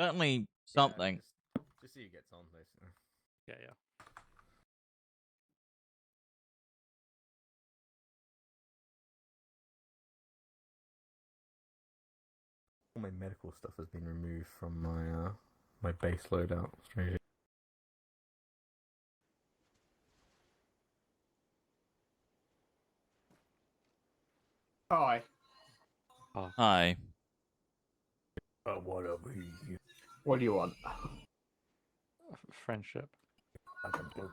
Certainly something. Just so you get on, basically. Yeah. All my medical stuff has been removed from my base loadout. Strangely. Hi. Hi. What up, here? What do you want? Friendship.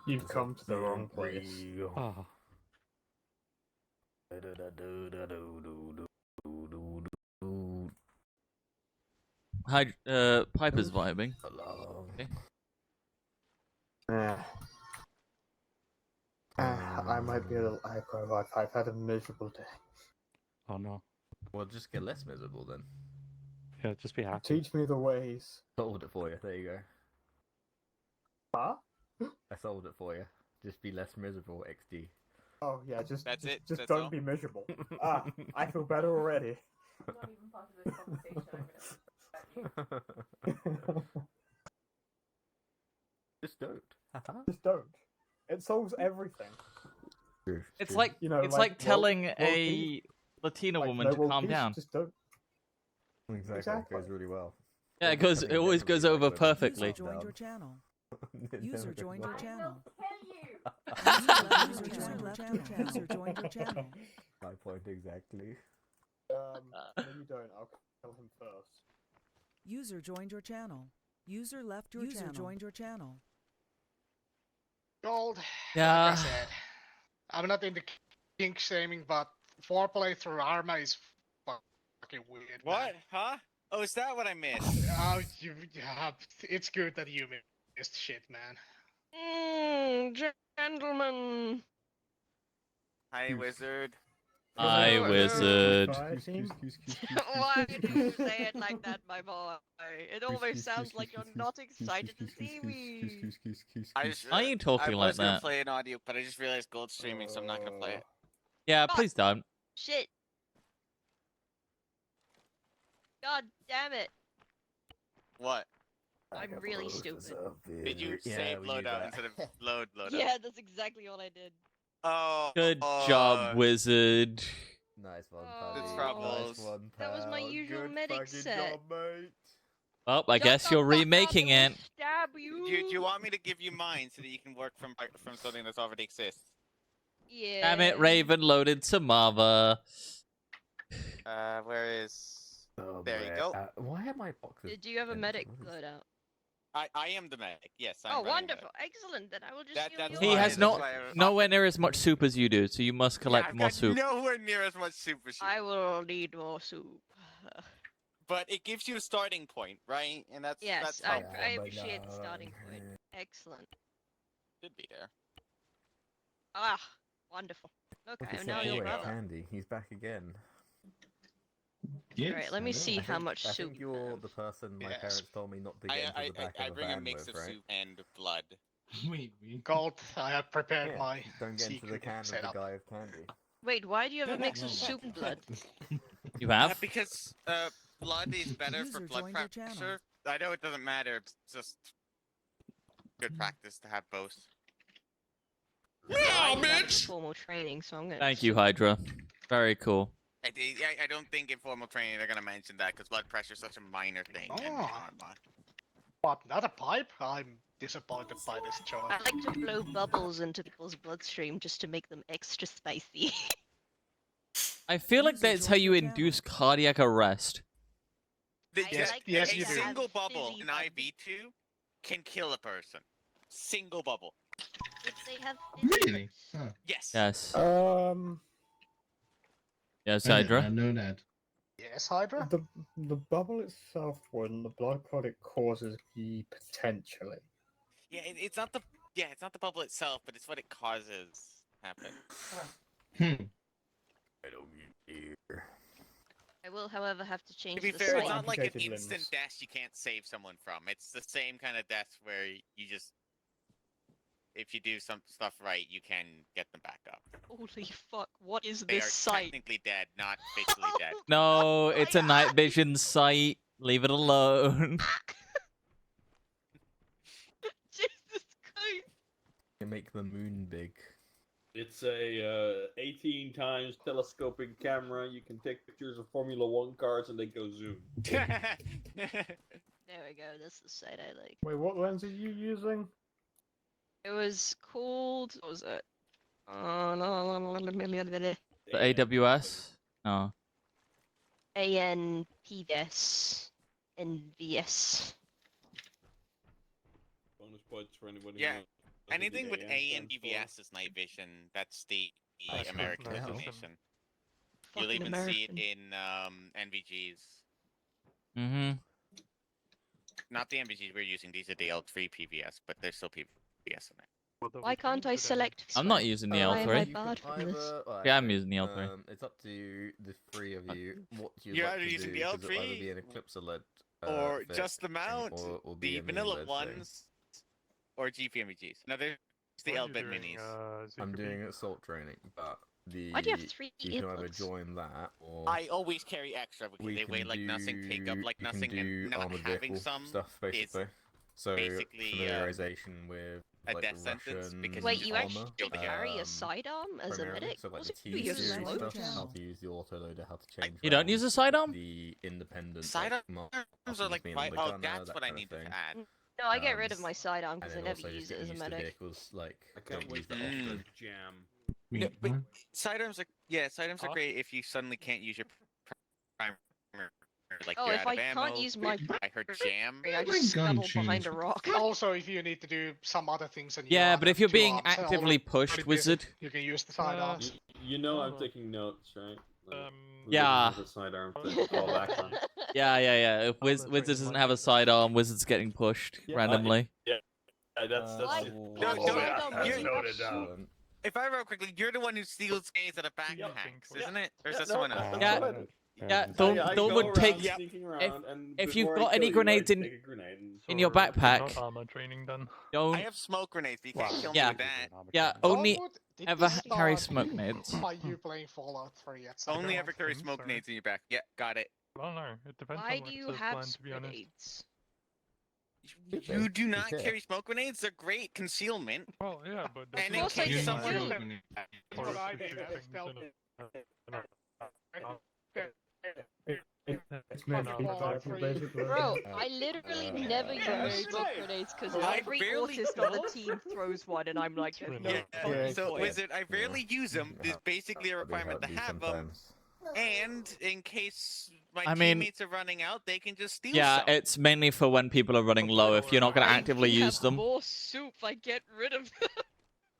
You've come to the wrong place. Oh. Hi, Piper's vibing. Okay. I might be a little aggro. I've had a miserable day. Oh no. Well, just get less miserable then. Yeah, just be happy. Teach me the ways. Solved it for you. There you go. Huh? I solved it for you. Just be less miserable, XD. Oh yeah, just That's it? Just That's don't all? be miserable. I feel better already. Not even part of this conversation. I'm gonna Just don't. Just don't. It solves everything. True, It's true. like You know, it's like telling world a peace. Latina Like, woman no to world calm peace, down. Just don't. Exactly. Exactly. It goes really well. Yeah, it always goes over perfectly. User joined your channel. It User never goes joined your well. channel. kill you. User joined your channel. My point exactly. No, you don't. I'll kill him first. User joined your channel. User left your channel. User joined your channel. Gold. Yeah. Like I said, I'm not into kink shaming, but foreplay through Arma is fucking weird. What? Man. Huh? Oh, is that what I missed? It's good that you missed shit, man. Gentlemen. Hi, wizard. Hi, Hello, wizard. Why do you say it like that, my boy? It always sounds like you're not excited to see me. Are you talking like I was gonna that? play an audio, but I just realized Gold's streaming, so I'm not gonna play it. Yeah, please don't. Shit. God damn it. What? I'm really stupid. Did you save loadout instead of load loadout? Yeah, that's exactly what I did. Oh. Good job, wizard. Nice one, Oh. Paddy. Good troubles. Nice one, That was my pal. usual Good medic fucking set. job, mate. Oh, I Shut guess the you're fuck up remaking and I'll it. Stab you. Do you want me to give you mine so that you can work from something that already exists? Yeah. Damn it, Raven loaded Samava. Where is? Oh, There you man. go. Why are my boxes? Did you have a empty? medic What is- loadout? I am the medic. Yes. I'm Oh, running wonderful. medic. Excellent. Then I will just That- heal that's you He why- has that's no why I- nowhere near as much soup as you do, so you must collect I've more got soup. nowhere near as much super soup. I will need more soup. But it gives you a starting point, right? And that's Yes, that's I helpful. appreciate the starting point. Excellent. Should be there. Ah, wonderful. Okay, Look at I'm now that your boy, brother. Candy. He's back again. Alright, let me see how much I soup think you you're have. the person my Yes. parents told me not to get into the back I of a bring a van mix with, of right? soup and blood. Wait. Gold. I have prepared Yeah, my don't get into the secret can with the setup. guy of candy. Wait, why do you have a mix of soup and blood? You have? Because blood is better for User blood joined your channel. pressure. I know it doesn't matter. It's just good practice to have both. I didn't have formal training, so I'm gonna. Thank you, Hydra. Very cool. I don't think in formal training they're gonna mention that because blood pressure is such a minor thing. and- Oh. What? Not a pipe? I'm disappointed by this choice. I like to blow bubbles into people's bloodstream just to make them extra spicy. I feel like User that's how joined you your channel. induce cardiac arrest. Yes, like yes, that you they do. have Single bubble fizzy in bubbles. IV2 can kill a person. Single bubble. If they have fizzy Really? bubbles. Huh. Yes. Yes. Yes, I Hydra. know that. Yes, Hydra? The bubble itself wouldn't. The blood clot it causes ye potentially. Yeah, it's not the bubble itself, but it's what it causes happen. I don't need beer. I will, however, have to change To be the fair, it's site. not like an Amputated instant limbs. death you can't save someone from. It's the same kind of death where you just, if you do some stuff right, you can get them back up. Holy fuck! What is They this are site? technically dead, not officially dead. No, it's a my night God. vision sight. Leave it alone. make the moon big? It's a 18 times telescoping camera. You can take pictures of Formula 1 cars and they go zoom. There we go. That's the site I like. Wait, what lens are you using? It was called. What was it? The AWS? No. ANPVS. NVS. Bonus points for anybody. Yeah, who knows Anything what with the A and stands for. DVS is night vision. That's the That's American night vision. designation. You'll Fucking even American. see it in NVGs. Mm-hmm. Not the NVGs we're using. These are the L3 PVS, but there's still PVS in there. Why can't I select? I'm not using the Why am I L3. bad for this? Yeah, I'm using the L3. It's up to the three of you. What you'd You're like either to using do, the 'cause it'll either L3 be an Eclipse LED, or fit just the thing, mount, or be the a mini vanilla LED thing. ones, or GPMVGs. Now there's the L-bit minis. I'm doing assault training, but Why do you have 3 you can either earplugs? join that or I always carry extra because we they can weigh like nothing, take up like you can nothing, do and not armored having vehicle some stuff basically. So basically, familiarization with a like death sentence Russian because Wait, you armor, actually carry a sidearm as a primarily. medic? So like Also, the you're T-series slow. stuff, channel. how to use the autoloader, how to change. You don't rounds, use a sidearm? The independent Sidearms like, are like being oh, the gunner, that's that what I kind of need to thing. add. No, I get rid of my sidearm And because I then never also use just it get as a used to medic. vehicles, like I can't don't wait use that for Mm. often. jam. No, but sidearms are great if you suddenly can't use your primer, like Oh, you're if out I of ammo. can't use my I heard jam. I just scuttle behind a rock. Also, if you need to do some other things and you Yeah, have but if you're two being arms, actively already pushed, busy, wizard. you can use the sidearms. You know I'm Oh. taking notes, right? Like, who Yeah. doesn't have a sidearm to fall back on? Yeah. If Armor Wizard doesn't training have a might be sidearm, Wizard's getting pushed Yeah, randomly. That's Why? it. No, No, sidearm you're- wizard. noted down. If I remember quickly, you're the one who steals games out of Yeah. backpacks, Yeah. isn't it? Or is Yeah, that someone no, else? Yeah. that's Yeah, I don't go would take around Yep. sneaking around, and if you've before I got any kill you, I grenades in- take a grenade and- in your So, you're backpack. not armor training then. I Don't. have smoke grenades, but you can't kill me Yeah. with that. Yeah, only Longwood, did ever this carry start smoke nades. By you playing Fallout 3 at some Only point? ever carry think smoke so. grenades in your back. Yeah, got it. Well, no, it depends Why on do what's you the have plan, to be honest. grenades? You do not Okay. carry smoke grenades. They're great concealment. Well, yeah, but And that's in course I case do. someone or What I to did shoot as things stealth in a- It's Oh, meant no, to be no, powerful, no. basically. Bro, I literally never use smoke grenades because I every barely autist on the team throws one, and I'm like, Really no. Yeah, not. Yeah, so point. Wizard, I rarely use them. There's basically a requirement to have them. sometimes. And in case my I mean- teammates are running out, they can just steal Yeah, some. it's mainly for when people are running low. If you're not going to I actively have use them. more soup. I get rid of them.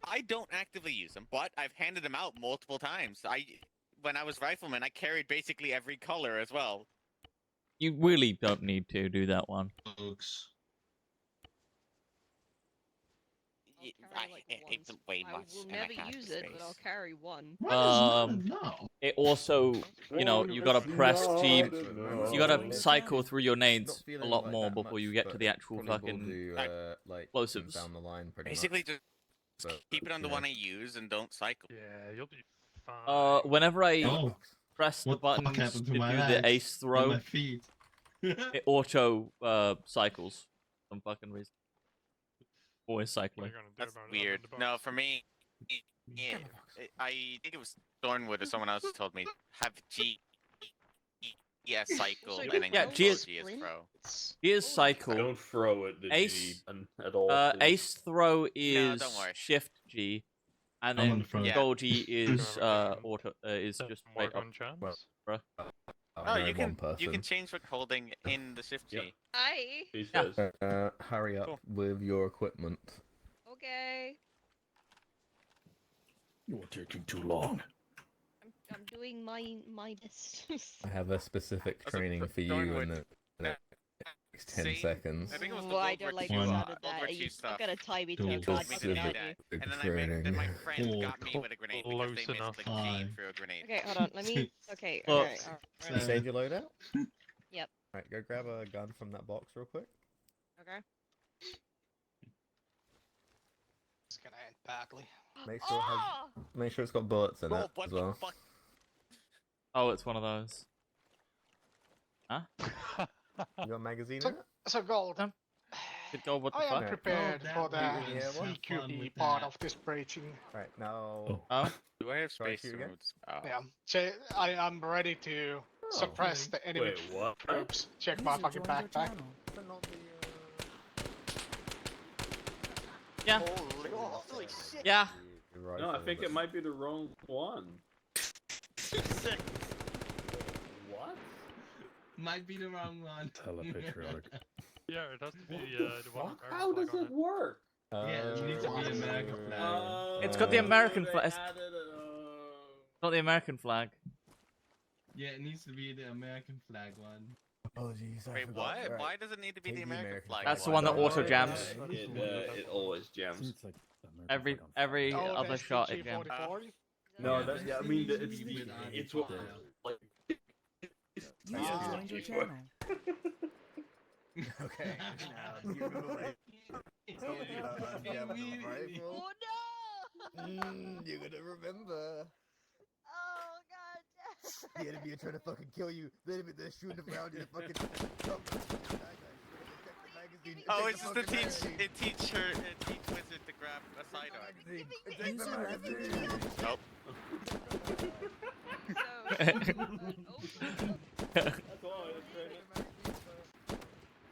I don't actively use them, but I've handed them out multiple times. When I was rifleman, I carried basically every color as well. You really don't need to do that one. Y- I'll I carry, like, hate one them way I much. will and I never have use the it, but I'll space. carry one. It also, you know, you gotta press G. You gotta cycle through your nades a lot more before you get to the actual fucking. explosives. down the line. Pretty Basically, much. just But, keep it on the yeah. one I use and don't cycle. Yeah, you'll be fine. Whenever I Oh, press the what the fuck buttons happened to to do my the legs ace and throw, my feet? it auto cycles. For some fucking reason. Always What are cycling. you gonna do That's about it? weird. Open the No, box? for me, yeah, I think it was Thornwood or someone else who told me have G, ES cycle, Also, and then Yeah, you G go is- GS throw. G is cycle. Don't throw it the Ace- G at all. please. Ace throw No, is don't worry. shift G, and I'm then on the front. Yeah. control G is Yeah. auto is Doesn't just straight work up. on chance. Well, Oh, I know you one can person. change what holding in the shift G. Yep. Aye. He Yeah. says. Hurry up Cool. with your equipment. Okay. You're taking too long. I'm doing my best. I have a specific That's a training for you Thornwood. in the next 10 Same- seconds. I think it was the Ooh, I World War don't like II, the One. sound of World that. War Are II you stuff. gonna tie me Two. to a Told me to do goddamn that, tree. and then my friend got me Four. with a grenade because they Close missed the enough. G through a grenade. Okay, hold on. Let me. Okay. Well, Alright. You Alright. saved your loadout? Yep. Alright, go grab a gun from that box real quick. Okay. It's gonna end badly. Make sure, it has, Oh! make sure it's got bullets in Oh, it what as the well. fuck? Oh, it's one of those. You got a magazine So- in it? So, Gold, Um. Could go what the I am fuck? prepared Oh, for the that would be fun CQB with part that. of this breaching. Right now. Oh. Oh? Do I have Try space shoot again? modes? Oh. Yeah, so I'm ready to suppress the enemy Wait, what? troops. Check my User fucking joined your backpack. channel. But not the, Yeah. Holy shit! Yeah. the No, I rifle, think but- it might be the wrong one. What? Might be the wrong one. Telepatriotic. Yeah, it has to be the one with How American does flag on it work? Yeah, it needs to be American flag. It's got the American they flag. It's added, not the American flag. Yeah, it needs to be the American flag one. Apologies, I Wait, forgot. what? Right. Why does it need to be Take the the American American flag? That's the one? one that auto jams. It always jams. It's like American Every flag on every Oh, other the shot it jams. STG-44? No, Yeah, that, yeah, I it mean, needs to it's be the, with it's American what, flag. like, User Yeah. joined your channel. Okay, now, do you remember what I told you about unjamming the rifle? Oh no! You're gonna remember. Oh god. The enemy are trying to fucking kill you. The enemy, they're shooting around you to fucking jump. Oh, it's just to teach Wizard to grab a sidearm. User left your channel. Nope. that's all I was trying to...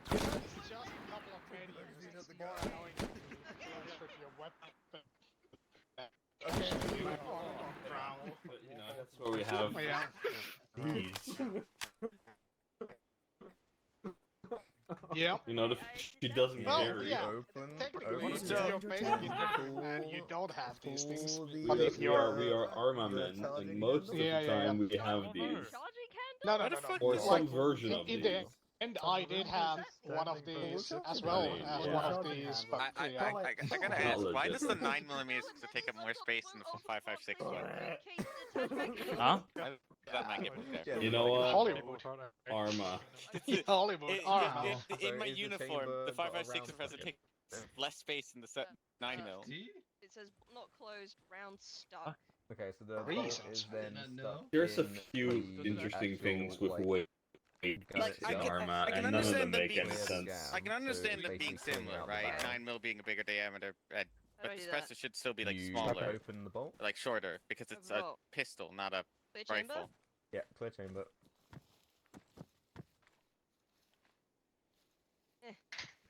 It's just a couple of menus. It's more annoying to close with your weapon. Okay, you on growl. But, you know, that's where we have Yeah. these. Yeah. You know, she doesn't Well, vary. yeah. Open. Technically, User if joined you're your basic channel. and you don't have these things. Pull But the- if We you're are armament, and most of the Yeah, yeah, time yeah. we have these. Charging candle? No, no, Why no, the no. fuck Or is some Like, version of in these. the end, I did have one of these as well as one of these, but I yeah. gotta Not ask, why legit. does the 9mm take up more space than the 5.56 one? Huh? Why does that not get moved there? You know what? Hollywood. Arma. Hollywood. Arma. In my So is the uniform, chamber the got a 5.56 round supposed to socket? take less space than the 9mm. See? It says not closed, round stuck. Okay, so the Reasons. bolt is I did then not know. stuck There's a in few the interesting actual, things with like, weight Like, I in can- Arma, I can and none of them understand them make being any s- sense. I can So understand it's them being basically similar, out the right? barrel. 9mm being a bigger diameter, How do but I the do that? suppressor should still be like you smaller, open the bolt. like shorter, because it's a Well, pistol, not a clear chamber? rifle. Yeah, clear chamber. Eh.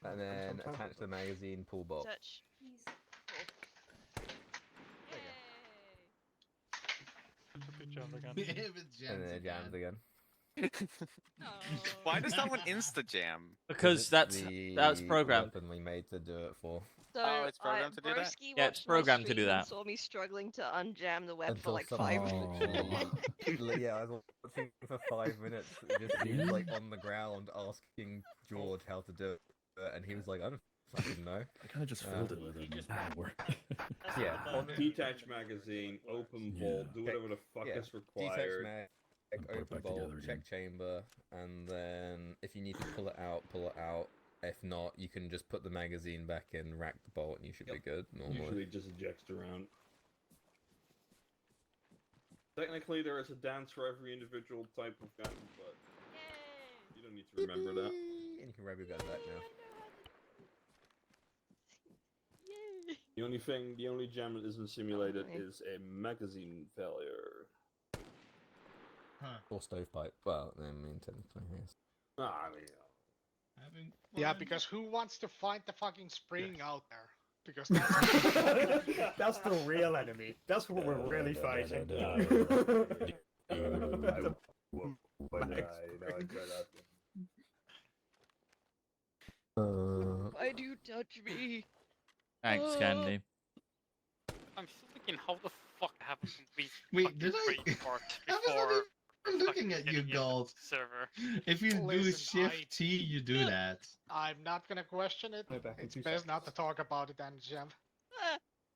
And then attach the magazine, pull bolt. Search. Good job again. If it And then jams it jams again. again. Why does that one insta jam? Because it's that's the programmed. weapon we made to do it for. So, Oh, it's programmed to do that? Broski Yeah, it's watched my programmed to stream do and that. Saw me struggling to unjam the web for Until like someone 5 literally- yeah, I was watching for 5 minutes. Just he was like on the ground asking George how to do it, and he was like, "I don't fucking know." I kind of just filled it with it. Yeah, on the Detach magazine, open bolt, do whatever the fuck yeah, is detach required. mag, And put it open back bolt, together check again. chamber, and then if you need to pull it out, pull it out. If not, you can just put the magazine back in, rack the bolt, and you should be good normally. Usually just ejects around. Technically, there is a dance for every individual type of gun, but you don't need to remember that. And you can grab your gun back now. The only jam that isn't simulated Okay. is a magazine failure. Or stovepipe. Well, I mean, technically, yes. Ah, I mean, Having Yeah, fun. because who wants to fight the fucking spring out there? Because that's That's the real enemy. That's what we're really fighting. Why do you touch me? Thanks, Candy. I'm thinking, how the fuck haven't we Wait, fucking did I- report I wasn't before even looking at you, getting into Gold. the server? If you do Listen, Shift T, you do that. I'm not gonna question it. Go back in It's 2 best not to talk about it, and Jeff.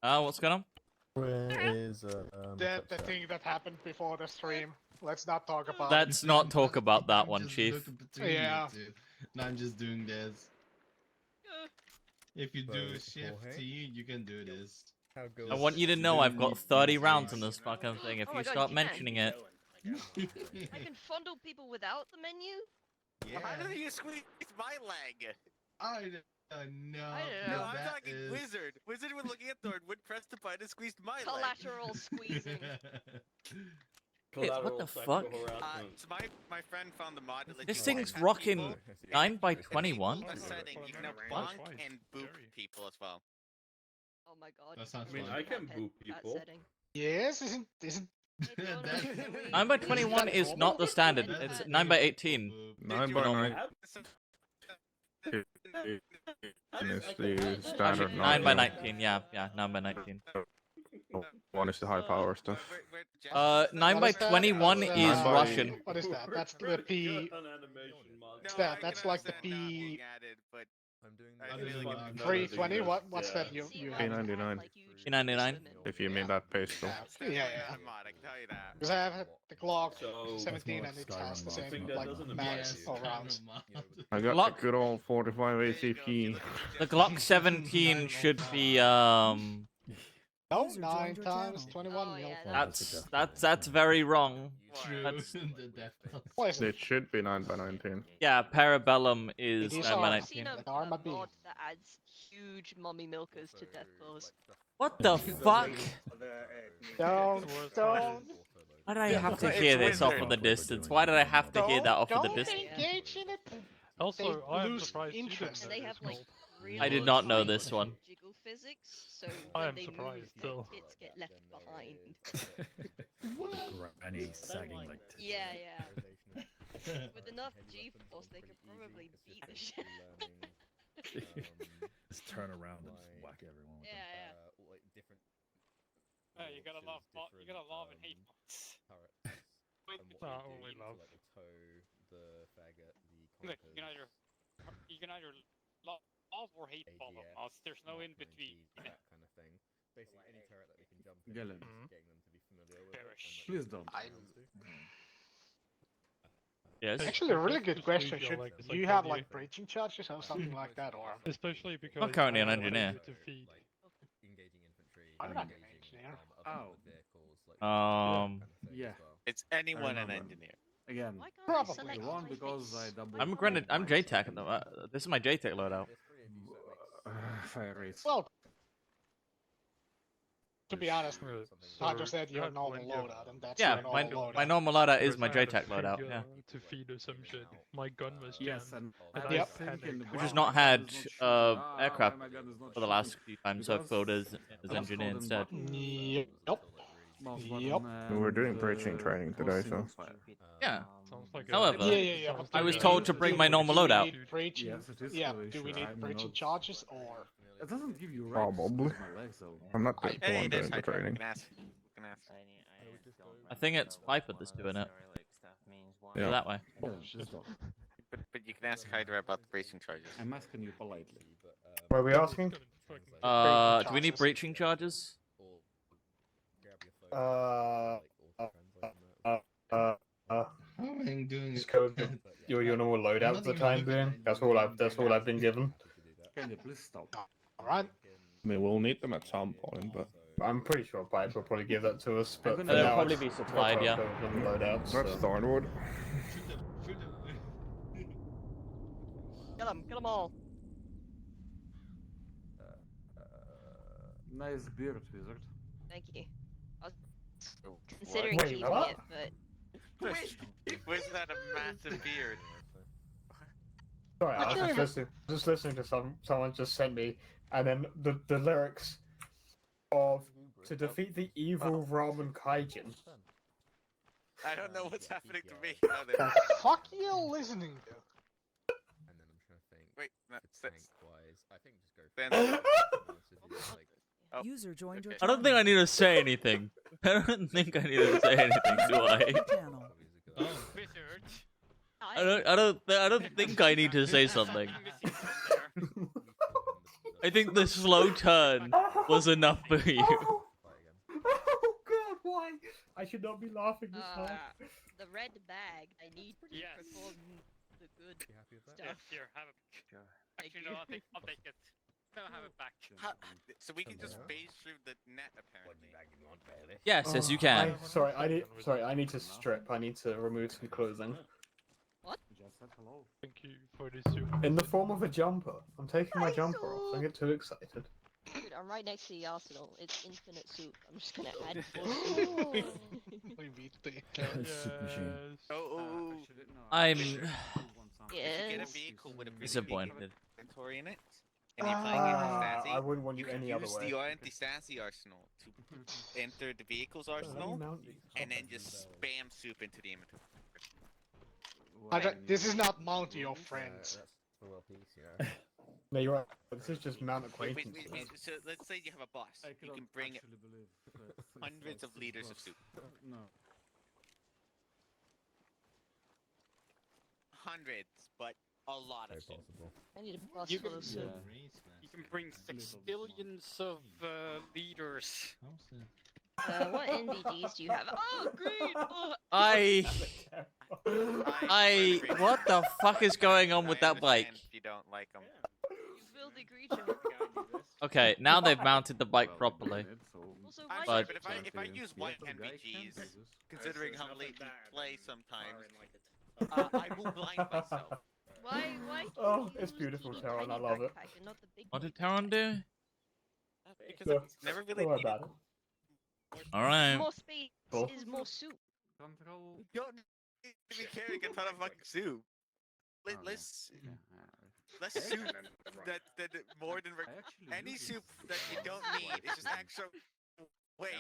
What's going on? Where is The thing that happened before the stream. Let's not talk about it. Let's not talk about that one, Just Chief. look between you Yeah. two. No, I'm just doing this. If you do Both Shift Jorge? T, you can do this. I want you to know I've got 30 rounds in this fucking thing. If Oh my you God, start you can. mentioning it, I can fondle people without the menu? Yeah. How did you squeeze my leg? I No. I don't No, know. I'm that talking is- Wizard. Wizard was looking at Thorn, would press the button and squeezed my leg. Collateral squeezing. Collateral the sexual fuck? harassment. So my friend found the mod that lets This you thing's have rocking people- 9 by if you 21. enable a setting, you can now bonk and boop people as well. Oh my god. That sounds I mean, fun. I can That boop pet- that people. setting. Yes, isn't Hey, Jordan, That- can we- 9 by can we 21 stop is normal? not the standard. That It's pet- 9 by 18. 9 by 9 is the standard 9 by 9. 19, yeah, 9 by 19. One is the high power stuff. 9 What by is that? 21 That's, is Nine by- Russian. What is that? That's the P. What's that? That's like the P. I'm doing I the feel like it's 320. What's that? You have? P99. P99. If you mean that page though. Yeah. mod, I can tell you that. Because I have the Glock So, 17 That's and more it has the Skyrim same I think that like doesn't max Yes, for kind rounds. of mod. I got Glock- the good old 45 ACP. The Glock 17 should be No, User 9 joined your times channel. 21 Oh, mil. yeah, that's very wrong. True. That's- The death toll. What is it? It should be 9 by 19. Yeah, Parabellum is It is 9 by on. I've seen 19. a Arma B. mod that adds huge mummy milkers to death blows. What the fuck? Don't. Why did I have to It's hear this off Wizard. of the distance? Why did I have to hear that off of the Don't distance? engage in it. Also, They I am lose surprised you didn't interest. And know they this have like mod. really I did not know tight this one. jiggle physics, so I when am they surprised move, still. the kids get left behind. Granny sagging like Yeah. With enough G-force, they could probably beat the shit. Just turn around and just whack everyone with Yeah. Hey, you gotta love, you gotta love and hate mods. Only love. Look, you can either love or hate follow mods. There's no in between. That kind of thing. Basically, any turret that we can jump in, Galen. getting them to be familiar with. Perish. Please don't. Yes. Actually, a really good question. Feel Should like it's you like have when like breaching charges or something like that, or? Especially because I'm currently an I have engineer. to feed. Engaging infantry. I'm not an engaging, engineer. other vehicles, like, Yeah. as well. It's anyone an remember. engineer. Again, Why can't Probably. I select the one my because face? I double. I'm granted. I'm JTAC. This is my JTAC loadout. Fire rates. Well, to be honest, So I just said you your have normal plenty of- loadout, and that's Yeah, your normal loadout. my normal loadout is my Because I had a JTAC loadout. trigger Yeah. To feed or some shit. My gun was Yes, jammed. and And I I think panicked. in the Which Which has ground, not my gun had is not shooting. aircraft my gun is not for the last shooting. few times, so I've filled as engineer instead. Yep. Mouse Yep. button We were doing and, breaching training today, so. Yeah. Sounds like a- However, Yeah. sounds but I like was a- told to bring my normal Do we loadout. need breaching? Yes, it is Yeah. for Do we sure. need I'm breaching not- charges or? It doesn't give you Probably. rights. My legs, though. I'm not the Hey, one there's doing the Hydra. You training. can ask. You can ask. I think it's Piper that's doing it. Yeah. So that way. Yeah, just don't. But you can ask Hydra about the bracing charges. I'm asking you politely. What are we asking? Do we need breaching charges? I'm doing Just code your normal loadout for the time being. That's all I've been given. Can you please stop? Alright. I mean, we'll need them at some point, but. I'm pretty sure Pipe will probably give that to us, but for gonna- They'll now probably it's be supplied, proper yeah. code and loadouts, That's so. Thornwood. Kill them all. Nice beard, wizard. Thank you. I was considering Wait, keeping what? it, but Was that a massive beard? Sorry, I was just listening to someone just sent me, and then the lyrics of "To defeat the evil Ramen Kaijin." I don't know what's happening to me. The fuck you listening to? And then I'm trying to think. Wait, no, Tank wise, I think just go. Then- Like, Oh, User joined your okay. I don't think I need to say anything. I don't think I need to say anything, do I? Channel. Oh, I I don't think I need to say something. I think the slow turn was enough for you. Oh God, why? I should not be laughing this hard. the red bag I need to Yes. perform the good you happy with that? Yes, here, have it. Actually, no, I'll take it. No, have it back. So we can just phase through the net, apparently. Yes, yes, you can. Sorry, I need to strip. I need to remove some clothing. What? just said hello. Thank you for the soup. In the form of a jumper. I'm taking my jumper off. I get too excited. Dude, I'm right next to the arsenal. It's infinite soup. I'm just gonna add more soup. Soup machine. Oh, I'm you get a Yes. vehicle with a pretty disappointed. big inventory in it, and you're playing I anti-Stasi. wouldn't want You you can any other use way. the anti-Stasi arsenal to enter the vehicle's arsenal, and then just spam soup into the inventory. This is not Mount your friends. That's for world peace, you know. No, you're right. This is just mount Wait, acquaintances. so let's say you have a bus. I You cannot can bring actually believe that hundreds of liters of soup. No. Hundreds, but a lot of soup. Possible. I need a bus You full can- of soup. You can bring sextillions of liters. What NVDs do you have? Oh, green! Oh, What the fuck is going on with that bike? If you don't like them. you filthy creature. Okay, now they've mounted the bike properly. Also, I'm why sorry, But- but if I use white NVGs, considering how late we play sometimes, I will blind myself. Why Oh, can't you it's use beautiful, the Taron, I tiny love it. backpack and not the big What did backpack? Taron do? Because Yeah. I've never really Don't worry needed about it. Alright. More space Cool. is more soup. Control. You don't need to be carrying a ton of fucking soup. Less soup that more than any soup that you don't need is just extra weight,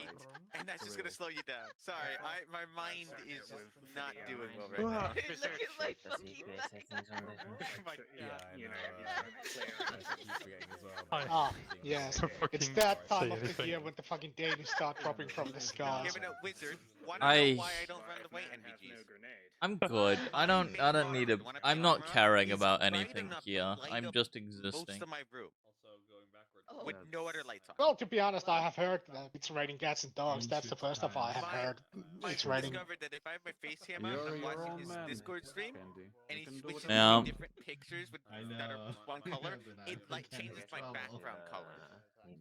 and that's just gonna slow you down. Sorry, my mind is just not doing well right now. Look at my fucking backpack. Yes. To It's fucking that time say of the anything. year when the fucking dailies start dropping from the sky. Yeah, but no, Wizard, wanna know why I don't run the weight NVGs? I'm good. I don't need a. I'm not caring about anything here. I'm just Most existing. of my room Oh, with no other lights on. Well, to be honest, I have heard that it's raining cats and dogs. That's the first of I have heard. It's I raining. discovered that if I have my face cam on, You're I'm your watching own his man, Discord stream, Candy. and You he can do switches whatever Yeah. between different pictures that are one color, it like changes my background color.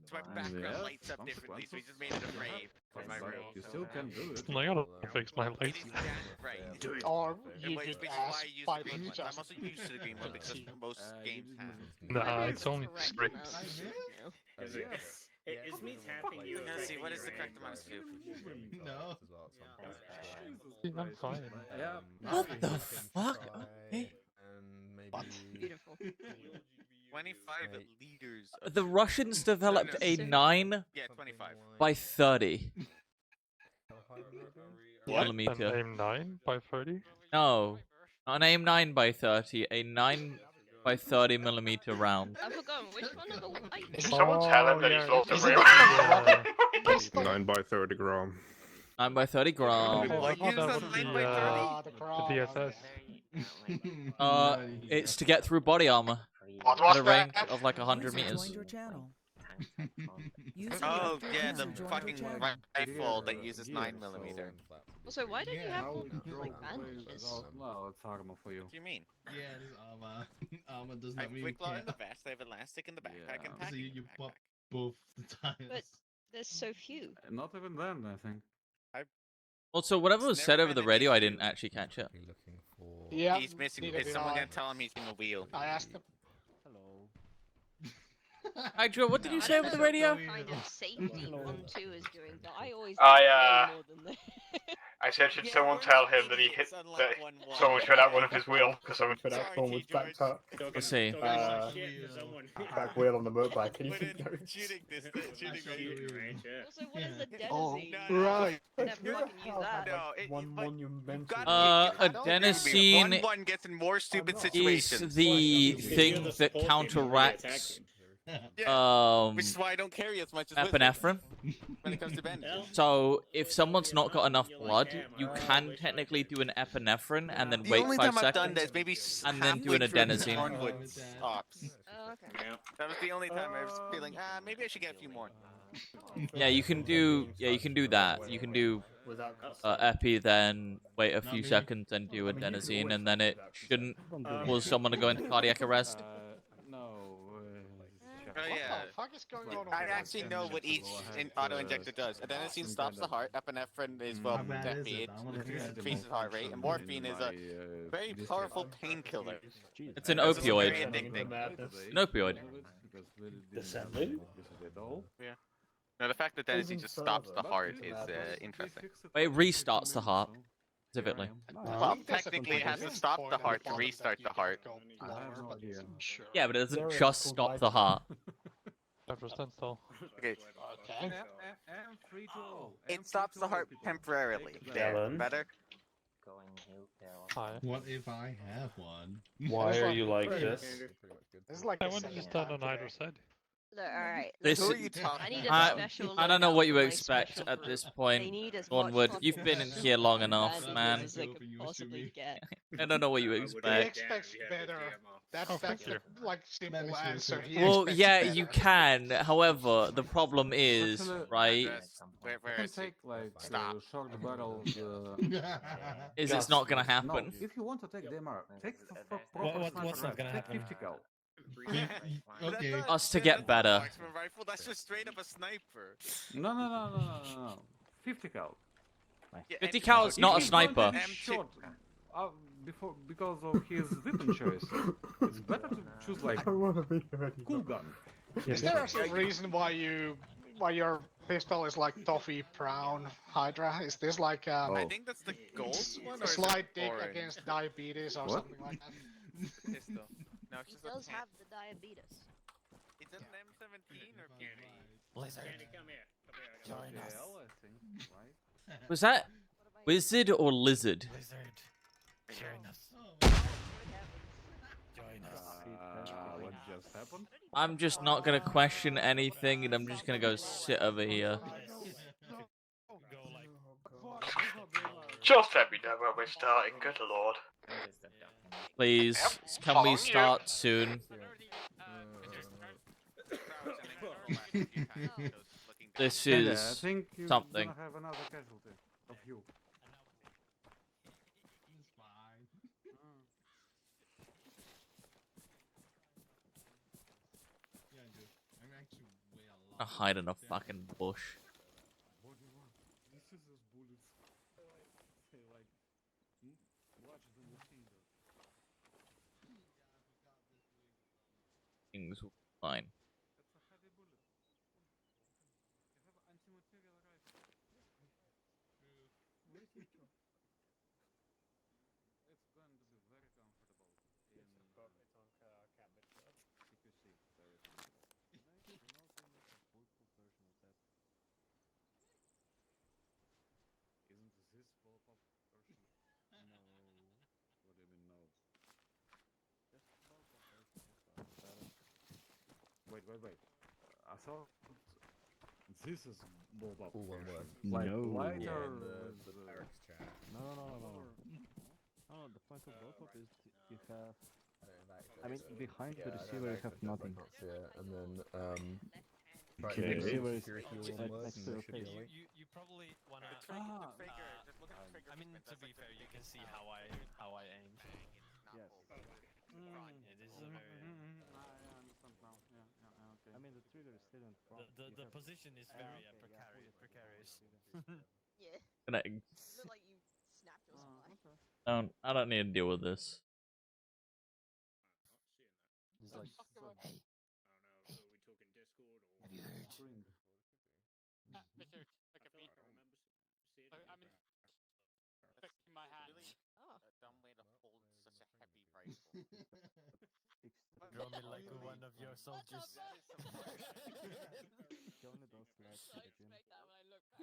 So my background Yeah, lights up differently, so he just made it a frame for my room. You still can do it. I gotta fix my It lights. is that right. Or And you which could is why ask I use by the green one. I'm just also used to the green one because most games have. Nah, it's only correct strict. amount, you know. Is me tapping you? Let's see, what is the correct amount of soup? No. I'm fine. Yeah. What the fuck? Okay. And maybe Beautiful. 25 liters. The Russians developed a 9 Yeah, 25. by 30 What? millimeter. An aim 9 by 30? No, an aim 9 by 30, a 9 by 30 millimeter round. I've forgotten which one of the white. Someone tell him that he's lost Is it Yeah. 9 by 30 gram. 9 by 30 gram. Oh, I What thought use that on would 9 be by 30? the the crowd. DSS. It's to get through body armor What at was a range that? of like 100 User meters. joined your channel. User Oh, left your yeah, channel. the Joined your fucking channel. rifle that uses 9mm. Also, why don't you have all like Well, bandages? well, it's armor for you. What do you mean? Yeah, this armor. Armor does I not have mean quick you claw in can't. the vest, I have elastic in the backpack, Yeah. and So packing you, in the you pop backpack. both the times. But there's so few. Not even then, I think. Also, whatever was It's said never over the been an radio, I issue. didn't actually catch it. looking for. Yeah. He's missing. neither Is did someone I. gonna tell him he's in a wheel? I asked him. Hello. Hydra, what did you I say don't over the know radio? what kind of safety 1-2 is doing, but I always I, think way more than that. I said, should Yeah, someone we're tell not him that he hit idiots, unlike that 1-1. someone shut out one of his wheels because someone shut out Sorry, someone's T. George. back tire, Let's see. back wheel on the motorbike. Can you Put keep in going? shooting this, shooting right here. Also, what is a Oh, denosine? right. Never fucking use that. No, it, One but monumental. Adenosine one gets in more stupid is situations. the thing that counteracts Which is why I don't carry as much as epinephrine. when it comes to bandages. So if someone's not got enough blood, you can technically do an epinephrine and then The wait only 5 time I've done seconds. that is maybe and then do an halfway through adenosine. Thornwood ops. Oh, okay. That was the only time I was feeling, maybe I should get a few more. Yeah, you can do that. You can do epi, then wait a few seconds, and do adenosine, and then it shouldn't cause someone to go into cardiac arrest. No. Oh What yeah. the fuck is going on over I there? actually know what each auto injector does. Adenosine stops the heart. Epinephrine is well How bad is it? death I wanna hear it. increases heart rate, and morphine is a very powerful painkiller. It's an That's also very opioid. addicting. An opioid. Descending? Yeah. Now the fact that adenosine just stops the heart is interesting. It restarts the heart, specifically. Well, technically, it has to stop the heart to restart the heart. Yeah, but it doesn't just stop the heart. 5% still. Okay. It stops the heart temporarily. There, better. Hi. What if I have one? Why are you like this? This is like I the want to second stand time on either today. side. Alright. This Who are is- you talking I need a about? special I don't know what you loadout for my expect special at group. this They point. need as Onward, much you've fucking been in here long enough, bandages man. as they could possibly get. I don't know what you He expect. expects better. That's Oh, that's thank the like simple Managed to answer. recruit. He Well, expects yeah, better. you can. However, the problem is, right, Where You is can he? take like Stop. short barrel. is it's not gonna No, happen. if you want to take DMR, take for proper what's not sniper gonna rifle. happen? Take 50 cal. Okay. That's Us to not get a better. marksman rifle. That's just straight up a sniper. No. 50 cal. Yeah, 50 M2. cal is not a If he's going to sniper. be M2. short, because of his weapon choice, it's better to choose like I want to be ready. cool gun. Is there a reason why your pistol is like toffee brown Hydra? Is this like I think that's the gold one, or a is slight it dig orange? against diabetes or What? something like that? Pistol. No, it's He just a does tan. have the diabetes. Is it an M17 or PD? Blizzard. Come here. Join us. I think, right? Was that wizard or lizard? Blizzard. Join us. Join us. What just happened? I'm just not gonna question anything, and I'm just gonna go sit over here. Just let me know when we're starting, good lord. Please, can we start soon? This I is think you're something. gonna have another casualty of you. It's fine. Yeah, dude. I'm actually way a lot. I hide in a fucking bush. What do you want? This is his bullets. Say like, watch the machine gun. Things will be fine. It's a heavy bullet. You have anti-material rifle. It's going to be very comfortable in CQC. There is a remote image of bulletproof version of that. Isn't this bulletproof version? No. What do you mean no? Just bulletproof version. Wait. I thought this is bulletproof version. Like lighter. No. Oh, the point of bulletproof is you have. I mean, behind the receiver you have nothing. And then The receiver is security next works to your and should face. be alright. You probably wanna. I mean, to be fair, you can see how I aim. Yes. It is a very. I understand now. Yeah, okay. I mean, the trigger is still in front. The position is very precarious. Yeah. Gonna- You look like you snapped your spine. Okay. I don't need to deal with this. It's like, hey, have you heard? Mr. I'm in my hand. Oh. A dumb way to hold such a heavy rifle. Draw me like one of your soldiers. Johnny does like to begin.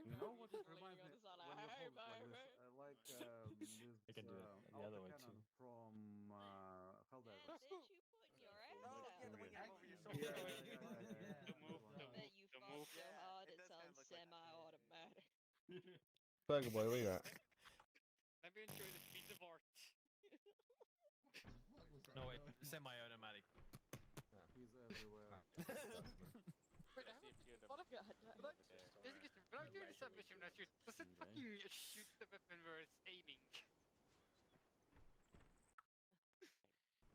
You know what it reminds me when you hold it like this? This I can do it the other way autocannon too. from Helldivers. Did you put your ass Oh, out? yeah, the one you have over your Yeah, shoulder. I bet you fucked so hard it sounds semi-automatic. Burger boy, where you at? Let me enjoy this piece of art. No wait, semi-automatic. He's everywhere. When I'm doing submission, does it fucking shoot the weapon where it's aiming?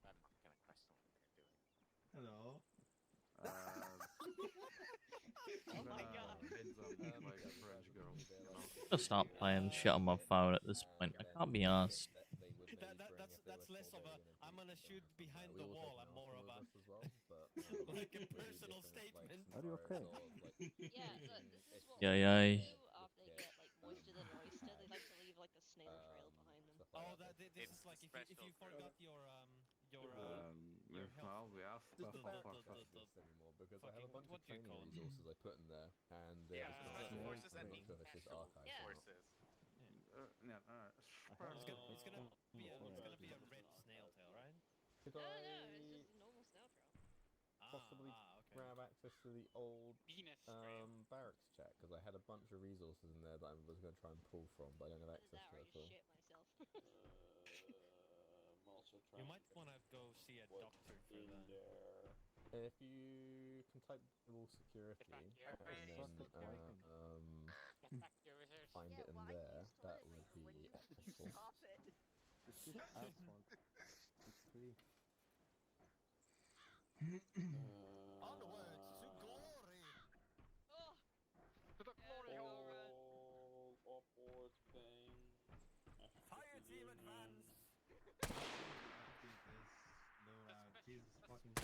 I'm not gonna question what they're doing. Hello. my god. I'll start playing shit on my phone at this point. I can't be asked. That's less of a I'm gonna shoot behind the wall. I'm more of a like a personal statement. Are you okay? Yeah, so this is what Yeah, they yeah. do after they get like moister than oyster. They like to leave like a snail trail behind them. Oh, this is like if you forgot your Now we have stuff on anymore because I have a bunch of what do you training call it? resources I put in there, and they're just not Special stored forces and anymore because it's archived. Yeah. forces. It's gonna be a red snail tail, right? Could No, I it's just a normal snail trail. possibly okay. grab access to the old Venus trail. barracks check? Because I had a bunch of resources in there that I was going to try and pull from, but I don't have access to it at all. Shit myself. You might wanna go see a doctor for that. If you can type Google security and then find it in there, that would be helpful. Stop it. It's just asphalt. It's free. Onwards to glory! Oh! To the glory hole! Upwards, bang. Fire team advance! Jesus fucking.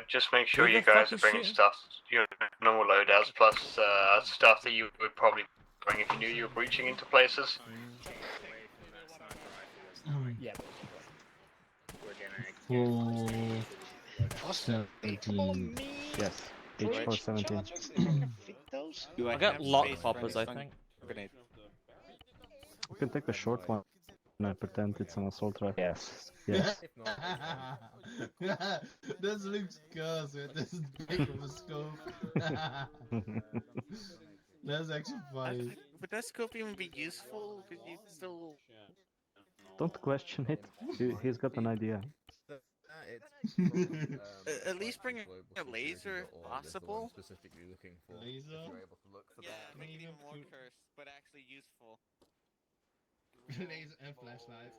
Just make sure Who you the guys fuck are is bringing shooting? stuff, your normal loadouts, plus stuff that you would probably bring if you knew you were breaching into places. Yeah. For 17. Yes. H for 17. I got lock poppers, I think. You can take the short one and I pretend it's an assault rifle. Yes. Yes. This looks cuz it doesn't big of a scope. That's actually funny. Would that scope even be useful? Because you still. Don't question it. He's got an idea. At least bring a laser if possible. Specifically looking for. Laser? If you're able to look for Yeah, that. make it even more cursed, but actually useful. Laser and flashlight.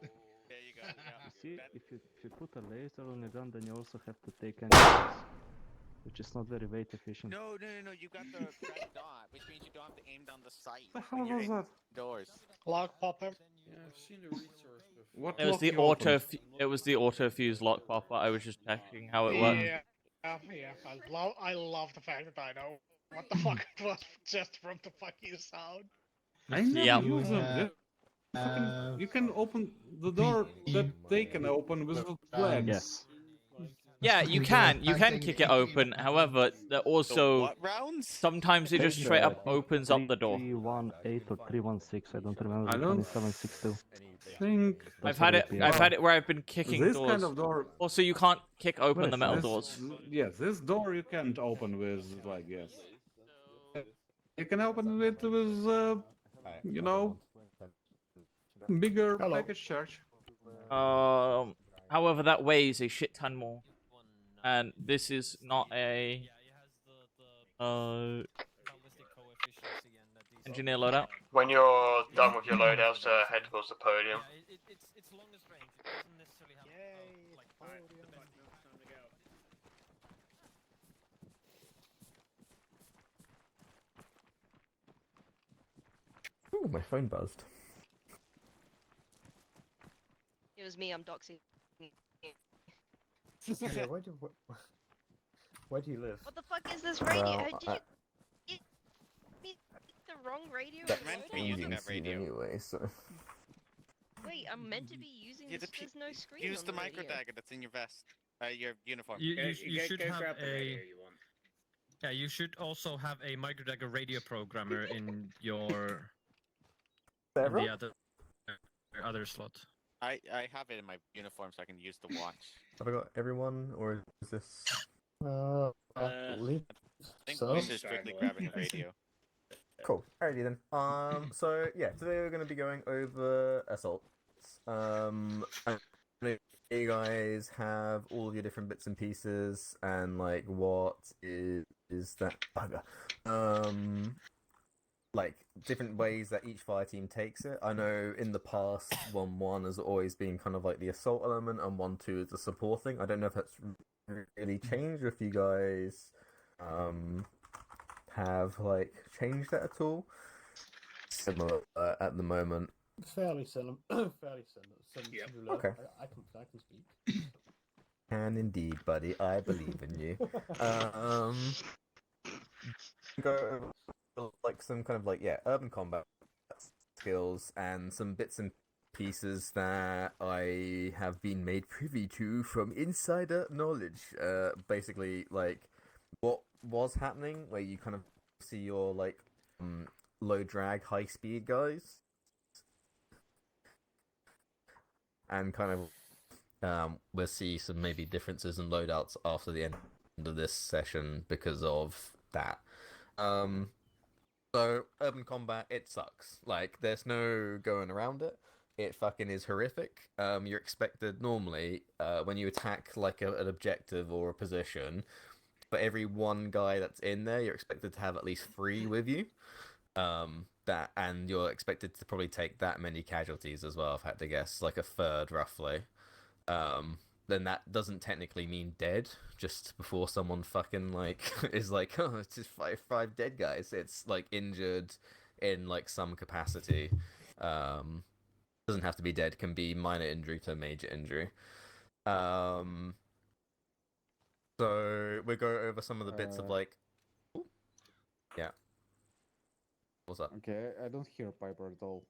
There you go. Yeah. You see, if you put a laser on a gun, then you also have to take engines, which is not very weight efficient. No. You got the red dot, which means you don't have to aim down the sight. The when hell you're was that? indoors. Lock popper. Yeah, I've seen the resource before. What It was lock the you opened? it was the auto fuse lock popper. I was just checking how it worked. Yeah. I love the fact that I know what the fuck it was just from the fucking sound. I never Yeah. use them. You can open the door that they can open with the flags. Yes. Yeah, you can kick it open. However, there also What rounds? sometimes it just straight up opens up the door. 318 or 316. I don't remember. I Which one don't is 762. think I've had it where I've been kicking this doors. kind of door. Also, you can't kick open the metal this, doors. Yes, this door you can't open with like yes. You can open it with you know, bigger package charge. However, that weighs a shit ton more, and this is not a engineer loadout. When you're done with your loadouts, head towards the podium. It's longest range. It doesn't necessarily have like the best. Ooh, my phone buzzed. It was me, I'm doxing. Yeah, where do you live? What the fuck is this radio? Well, Did you get the wrong radio? You're in meant to be loadout? using that radio. Anyway, so. Wait, I'm meant to be using this. There's no screen. Use on the the micro radio. dagger that's in your vest, your uniform. You should have a. Yeah, you should also have a microdagger radio programmer in your in the other slot. I have it in my uniform so I can use the watch. Have I got everyone, or is this? I think Moose is strictly grabbing a radio. Cool. Alrighty then. So yeah, today we're going to be going over assaults. And you guys have all of your different bits and pieces, and like what is that bugger? like different ways that each fire team takes it. I know in the past 1-1 has always been kind of like the assault element and 1-2 is the supporting. I don't know if that's really changed or if you guys have like changed that at all. Similar at the moment. Fairly similar. Fairly similar. Okay. I can speak. Can indeed, buddy. I believe in you. Go over, like some kind of like urban combat skills and some bits and pieces that I have been made privy to from insider knowledge. Basically, like what was happening, where you kind of see your like low drag, high speed guys, and kind of we'll see some maybe differences in loadouts after the end of this session because of that. So urban combat, it sucks. Like there's no going around it. It fucking is horrific. You're expected normally when you attack like an objective or a position, for every one guy that's in there, you're expected to have at least 3 with you. And you're expected to probably take that many casualties as well, if I had to guess, like a third roughly. Then that doesn't technically mean dead just before someone fucking like is like, oh, it's just five dead guys. It's like injured in like some capacity. Doesn't have to be dead, can be minor injury to major injury. So we go over some of the bits of like yeah. What's up? Okay, I don't hear Piper at all.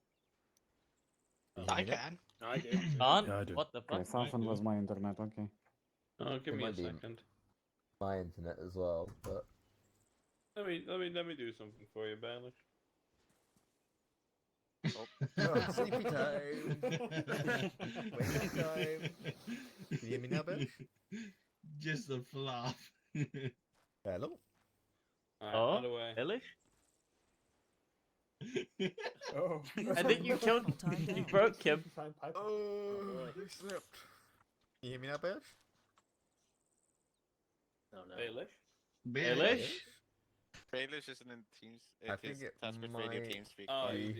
I can. I do. On? Yeah, I do. What the fuck? Okay, something was my internet, okay. Oh, give It me a might be second. my internet as well, but Let me do something for you, Banish. oh, sleepy time. Wake up time. Can you hear me now, Bench? Just a flop. Hello. By the way. Elish? Oh. I think you killed. You broke him. Oh, I slipped. Can you hear me now, Bench? Oh no. Elish? Baelish isn't in Teams. I think it Taskforce might Radio TeamSpeak. be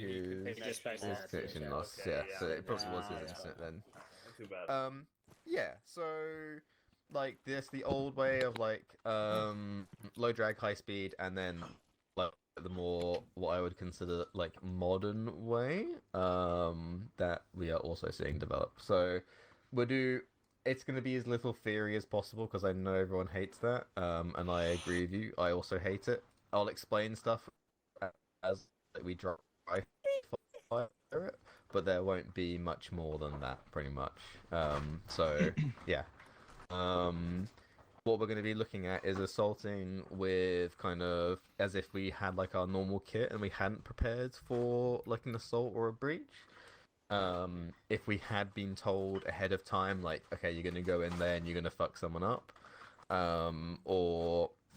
his connection loss. Yeah, so it probably was his incident then. Too bad. Yeah, so like this the old way of like low drag, high speed, and then like the more what I would consider like modern way that we are also seeing develop. So we'll do. It's going to be as little theory as possible because I know everyone hates that, and I agree with you. I also hate it. I'll explain stuff as we try fire it, but there won't be much more than that, pretty much. So yeah. What we're going to be looking at is assaulting with kind of as if we had like our normal kit and we hadn't prepared for like an assault or a breach. If we had been told ahead of time, like, okay, you're gonna go in there and you're gonna fuck someone up,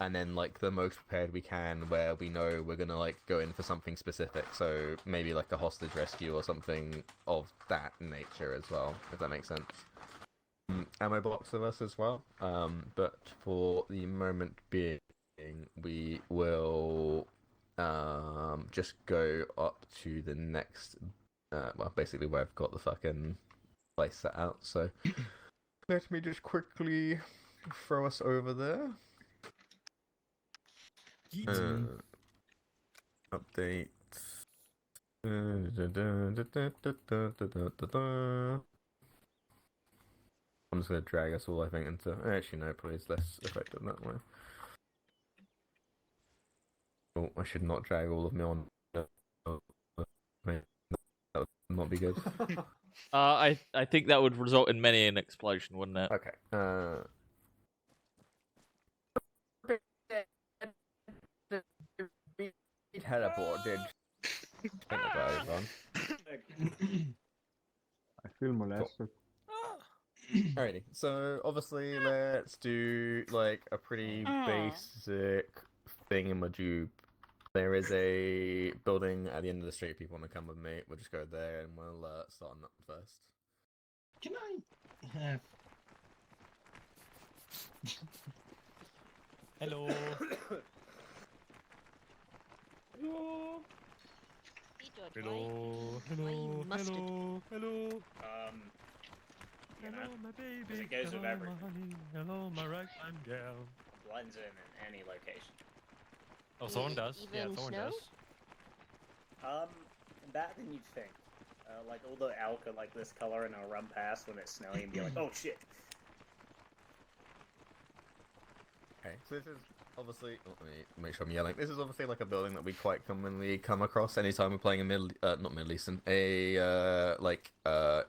and then like the most prepared we can, where we know we're gonna like go in for something specific, so maybe like a hostage rescue or something of that nature as well, if that makes sense. Ammo box of us as well, but for the moment being, we will just go up to the next. Well, basically where I've got the fucking place set out, so let me just quickly throw us over there. Update. I'm just gonna drag us all, I think, into. Actually, no, probably it's less effective that way. Oh, I should not drag all of me on. That would not be good. I think that would result in many an explosion, wouldn't it? Okay. Teleported. I feel molested. Alrighty, so obviously let's do like a pretty basic thingamajig. There is a building at the end of the street. If people want to come with me, we'll just go there and we'll start on that first. Can I have... Hello. Hello. Mustard. Hello, Why hello, mustard? hello, hello. Hello, my baby. 'cause it goes with Hello, everything. my honey. Hello, my ragtime gal. Blends in any location. Oh, Thorn does. Yeah, Even Thorn snow? does. That than you'd think. Like all the elk are like this color and they'll run past when it's snowy and be like, oh shit. Okay, so this is obviously. Oh, let me make sure I'm yelling. This is obviously like a building that we quite commonly come across anytime we're playing a not Middle Eastern,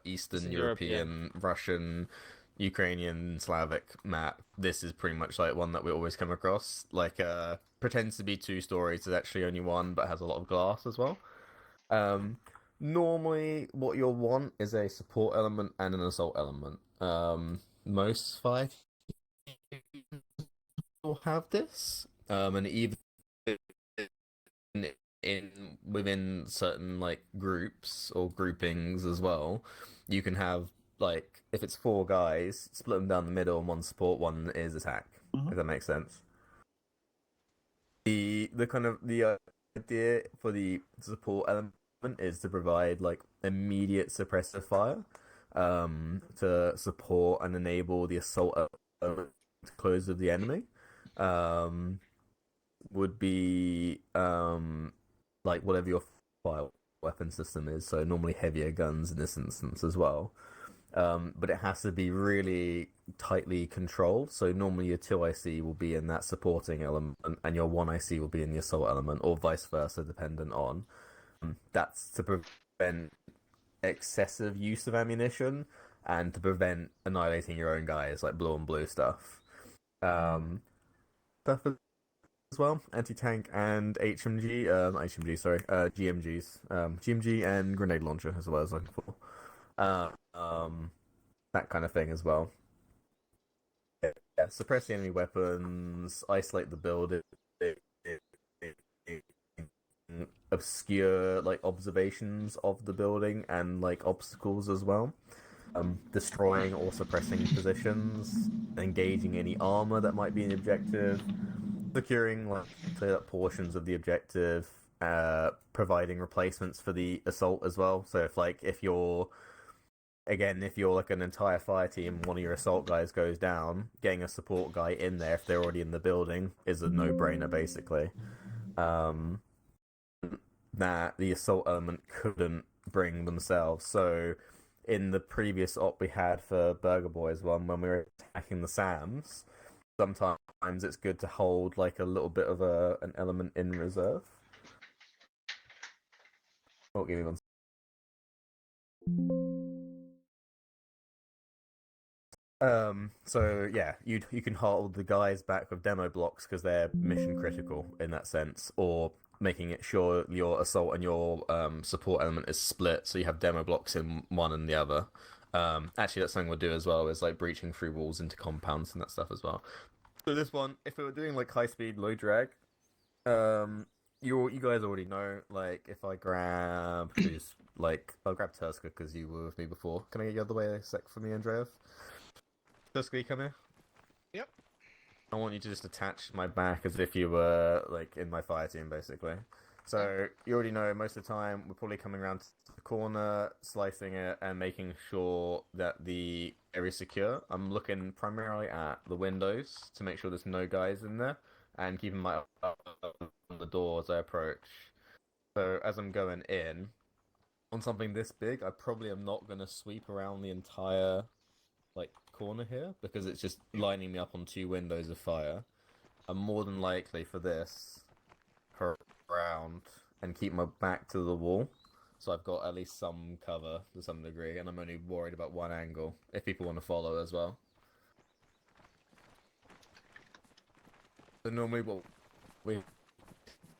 Eastern European, Russian, Ukrainian, Slavic map. This is pretty much like one that we always come across. Like, pretends to be 2 stories, is actually only 1, but has a lot of glass as well. Normally, what you'll want is a support element and an assault element. Most fight will have this, and even within certain like groups or groupings as well, you can have like if it's 4 guys, split them down the middle, and 1 support, 1 is attack. If that makes sense. The kind of the idea for the support element is to provide like immediate suppressive fire, to support and enable the assault element to close with the enemy. Would be like whatever your fire weapon system is. So normally heavier guns in this instance as well. But it has to be really tightly controlled. So normally your 2 IC will be in that supporting element, and your 1 IC will be in the assault element, or vice versa, dependent on. That's to prevent excessive use of ammunition and to prevent annihilating your own guys, like blue on blue stuff. Stuff as well, anti-tank and HMG, HMG, sorry, GMGs, GMG and grenade launcher as well as looking for. That kind of thing as well. Yeah, suppress the enemy weapons, isolate the building, obscure like observations of the building and like obstacles as well. Destroying or suppressing positions, engaging any armor that might be an objective, securing like clear up portions of the objective, providing replacements for the assault as well. So if you're like an entire fire team, one of your assault guys goes down, getting a support guy in there if they're already in the building is a no-brainer basically. That the assault element couldn't bring themselves. So in the previous op we had for Burger Boys one, when we were attacking the SAMs, sometimes it's good to hold like a little bit of an element in reserve. Oh, give me one. So yeah, you can hold the guys back with demo blocks because they're mission critical in that sense, or making it sure your assault and your support element is split, so you have demo blocks in one and the other. Actually, that's something we'll do as well, is like breaching through walls into compounds and that stuff as well. So this one, if we were doing like high speed, low drag, you guys already know. Like if I grab who's like I'll grab Turska because you were with me before. Can I get you out of the way a sec for me, Andreev? Turska, come here. Yep. I want you to just attach my back as if you were like in my fire team, basically. So you already know most of the time we're probably coming around to the corner, slicing it, and making sure that the area is secure. I'm looking primarily at the windows to make sure there's no guys in there, and keeping my eye on the door as I approach. So as I'm going in, on something this big, I probably am not going to sweep around the entire like corner here because it's just lining me up on 2 windows of fire. I'm more than likely for this around and keep my back to the wall, so I've got at least some cover to some degree, and I'm only worried about one angle if people want to follow as well. So normally what we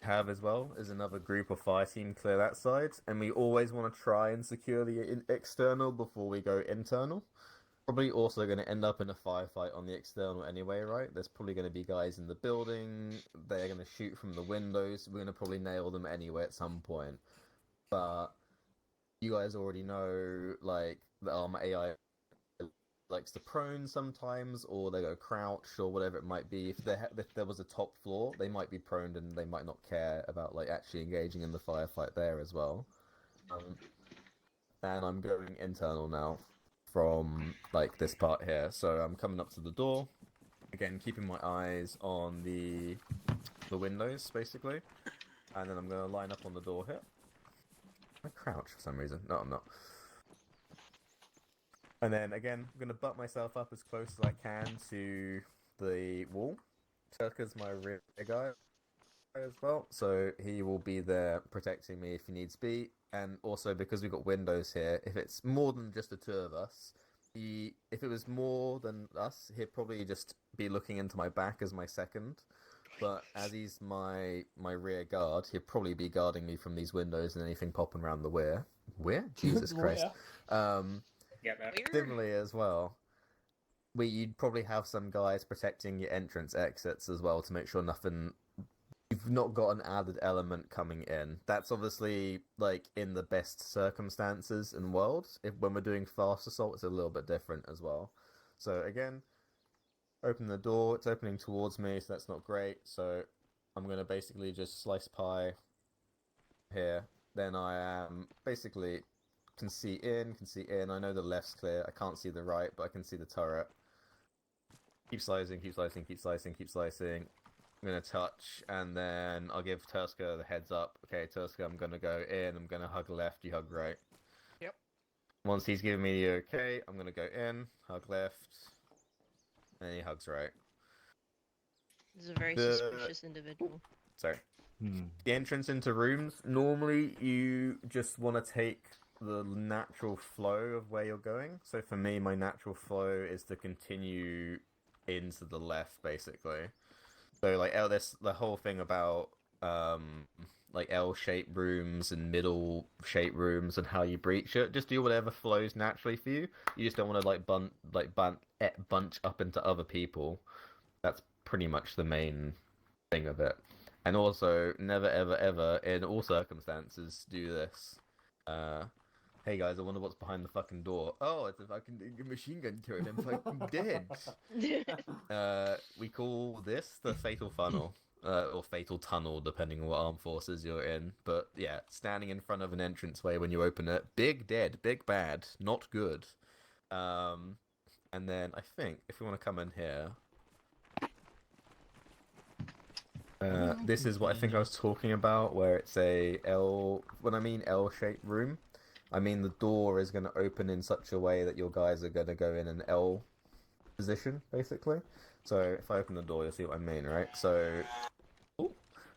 have as well is another group or fire team clear that side, and we always want to try and secure the external before we go internal. Probably also going to end up in a firefight on the external anyway, right? There's probably going to be guys in the building, they're going to shoot from the windows, we're going to probably nail them anyway at some point. But you guys already know, like, the Armor AI likes to prone sometimes, or they go crouch, or whatever it might be. If there was a top floor, they might be proned and they might not care about, like, actually engaging in the firefight there as well. And I'm going internal now from like this part here. So I'm coming up to the door. Again, keeping my eyes on the windows, basically. And then I'm going to line up on the door here. I crouch for some reason. No, I'm not. And then again, I'm going to butt myself up as close as I can to the wall. Turker's my rear guy as well, so he will be there protecting me if he needs be. And also because we've got windows here, if it's more than just the two of us, if it was more than us, he'd probably just be looking into my back as my second. But as he's my rear guard, he'll probably be guarding me from these windows and anything popping around the rear. Where? Jesus Christ. Similarly as well, you'd probably have some guys protecting your entrance exits as well to make sure you've not got an added element coming in. That's obviously like in the best circumstances in the world. When we're doing fast assault, it's a little bit different as well. So again, open the door. It's opening towards me, so that's not great. So I'm going to basically just slice pie here. Then I am basically can see in. I know the left's clear. I can't see the right, but I can see the turret. Keep slicing. I'm going to touch, and then I'll give Turska the heads up. Okay, Turska, I'm going to go in. I'm going to hug left, you hug right. Yep. Once he's given me the okay, I'm going to go in, hug left, and he hugs right. This is a very suspicious individual. Sorry. The entrance into rooms, normally you just want to take the natural flow of where you're going. So for me, my natural flow is to continue into the left, basically. So like the whole thing about like L-shaped rooms and middle-shaped rooms and how you breach it. Just do whatever flows naturally for you. You just don't want to bunch up into other people. That's pretty much the main thing of it. And also, never ever ever in all circumstances do this. Hey guys, I wonder what's behind the fucking door. Oh, it's a fucking machine gun turret. I'm fucking dead. We call this the fatal funnel. Or fatal tunnel, depending on what armed forces you're in. But yeah, standing in front of an entranceway when you open it. Big dead, big bad, not good. And then I think, if we want to come in here... this is what I think I was talking about, where it's when I mean L-shaped room, I mean the door is going to open in such a way that your guys are going to go in an L position, basically. So if I open the door, you'll see what I mean, right? So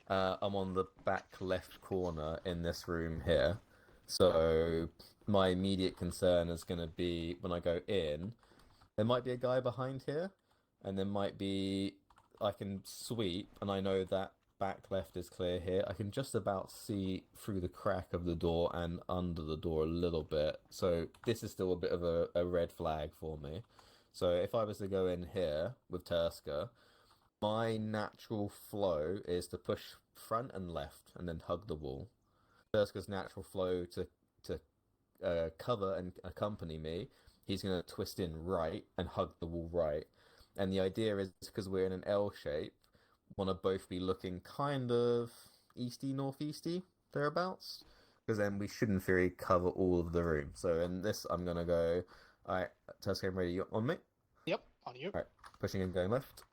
I'm on the back left corner in this room here. So my immediate concern is going to be, when I go in, there might be a guy behind here, and there might be... I can sweep, and I know that back left is clear here. I can just about see through the crack of the door and under the door a little bit. So this is still a bit of a red flag for me. So if I was to go in here with Turska, my natural flow is to push front and left and then hug the wall. Turska's natural flow to cover and accompany me, he's going to twist in right and hug the wall right. And the idea is, because we're in an L shape, want to both be looking kind of easty, northeasty, thereabouts. Because then we should, in theory, cover all of the room. So in this, I'm going to go... Alright, Tusk, I'm ready. You on me? Yep, on you. Alright, pushing and going left.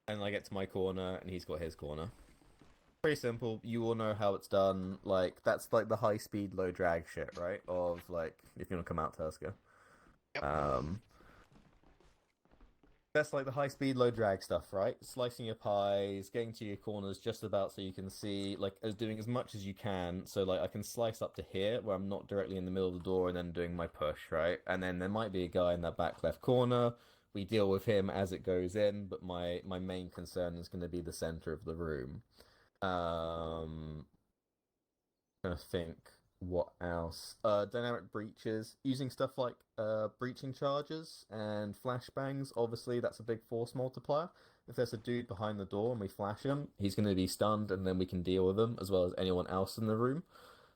And I get to my corner, and he's got his corner. Pretty simple. You all know how it's done. Like, that's like the high-speed, low-drag shit, right? Of, like, if you want to come out, Tusker. That's like the high speed, low drag stuff, right? Slicing your pies, getting to your corners just about so you can see, like, doing as much as you can. So, like, I can slice up to here where I'm not directly in the middle of the door and then doing my push, right? And then there might be a guy in that back left corner. We deal with him as it goes in, but my main concern is going to be the center of the room. I'm trying to think. What else? Dynamic breaches. Using stuff like breaching charges and flashbangs. Obviously, that's a big force multiplier. If there's a dude behind the door and we flash him, he's going to be stunned, and then we can deal with him, as well as anyone else in the room.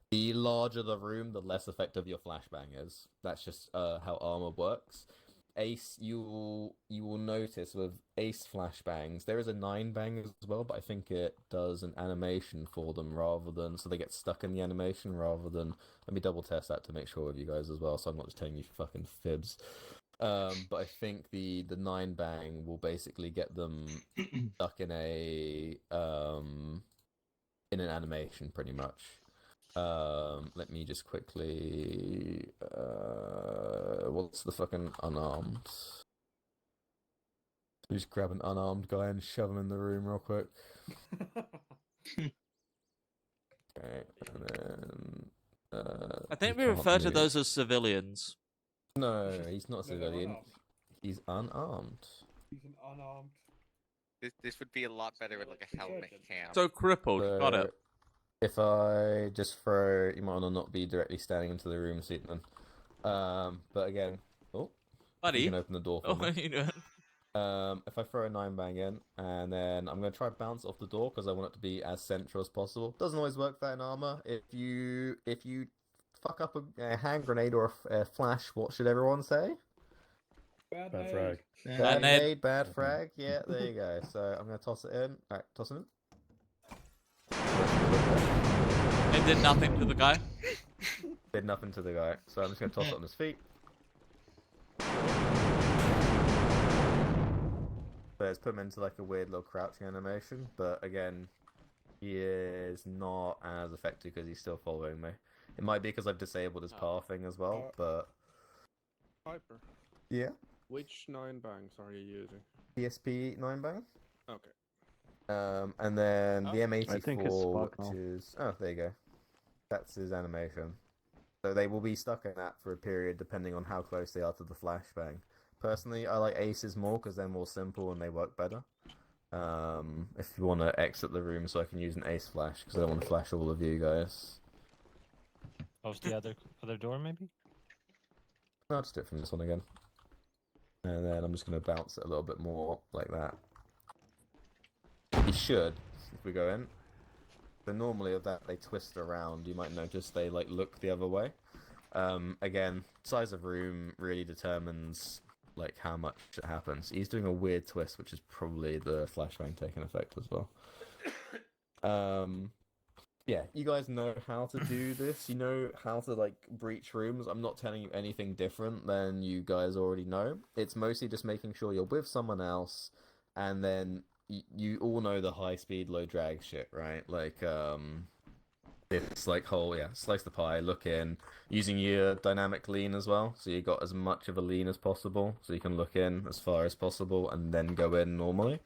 The larger the room, the less effective your flashbang is. That's just how armor works. Ace, you will notice with Ace flashbangs, there is a 9-bang as well, but I think it does an animation for them rather than, so they get stuck in the animation rather than, let me double test that to make sure with you guys as well, so I'm not just telling you fucking fibs. But I think the 9-bang will basically get them stuck in an animation pretty much. Let me just quickly what's the fucking unarmed? Just grab an unarmed guy and shove him in the room real quick. Okay, and then I think he we can't refer to move. those as civilians. No, he's not a No, they're civilian. unarmed. He's unarmed. He's an unarmed. This would be a lot better with like a helmet cam. So crippled. Got it. If I just throw, you might want to not be directly standing into the room, Seatman. But again, buddy, you can open the door for me. What are you doing? If I throw a 9-bang in, and then I'm going to try to bounce off the door because I want it to be as central as possible. Doesn't always work that in armor. If you fuck up a hand grenade or a flash, what should everyone say? Bad frag. Bad nade, bad frag. Yeah, there you go. So I'm going to toss it in. Alright, toss it in. It did nothing to the guy. Did nothing to the guy. So I'm just going to toss it on his feet. So it's put him into like a weird little crouching animation, but again, he is not as effective because he's still following me. It might be because I've disabled his pathing as well, but... Piper. Yeah? Which 9-bangs are you using? PSP 9-bang? Okay. And then the M84, I think it's which stuck now. is... Oh, there you go. That's his animation. So they will be stuck in that for a period depending on how close they are to the flashbang. Personally, I like aces more because they're more simple and they work better. If you want to exit the room so I can use an ace flash because I don't want to flash all of you guys. Close the other door, maybe? No, I'll just do it from this one again. And then I'm just going to bounce it a little bit more like that. You should, if we go in. So normally if that they twist around, you might notice they like look the other way. Again, size of room really determines like how much it happens. He's doing a weird twist, which is probably the flashbang taking effect as well. Yeah, you guys know how to do this. You know how to like breach rooms. I'm not telling you anything different than you guys already know. It's mostly just making sure you're with someone else, and then you all know the high speed, low drag shit, right? Like it's like slice the pie, look in, using your dynamic lean as well, so you got as much of a lean as possible, so you can look in as far as possible and then go in normally.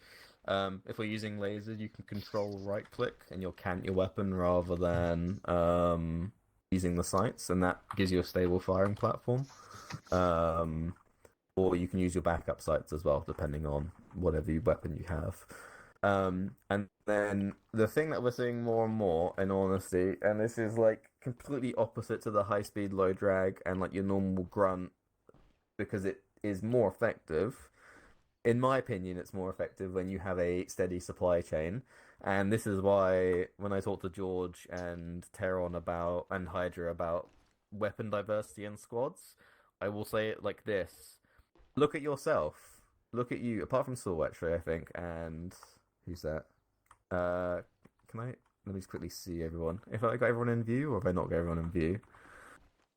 If we're using lasers, you can control right click and you'll cant your weapon rather than using the sights, and that gives you a stable firing platform. Or you can use your backup sights as well, depending on whatever weapon you have. And then the thing that we're seeing more and more, in honesty, and this is like completely opposite to the high speed, low drag, and like your normal grunt, because it is more effective. In my opinion, it's more effective when you have a steady supply chain. And this is why when I talked to George and Teron about, and Hydra about weapon diversity in squads, I will say it like this. Look at yourself. Look at you, apart from Saul, actually, I think, and... Who's that? Let me just quickly see everyone. If I got everyone in view, or have I not got everyone in view?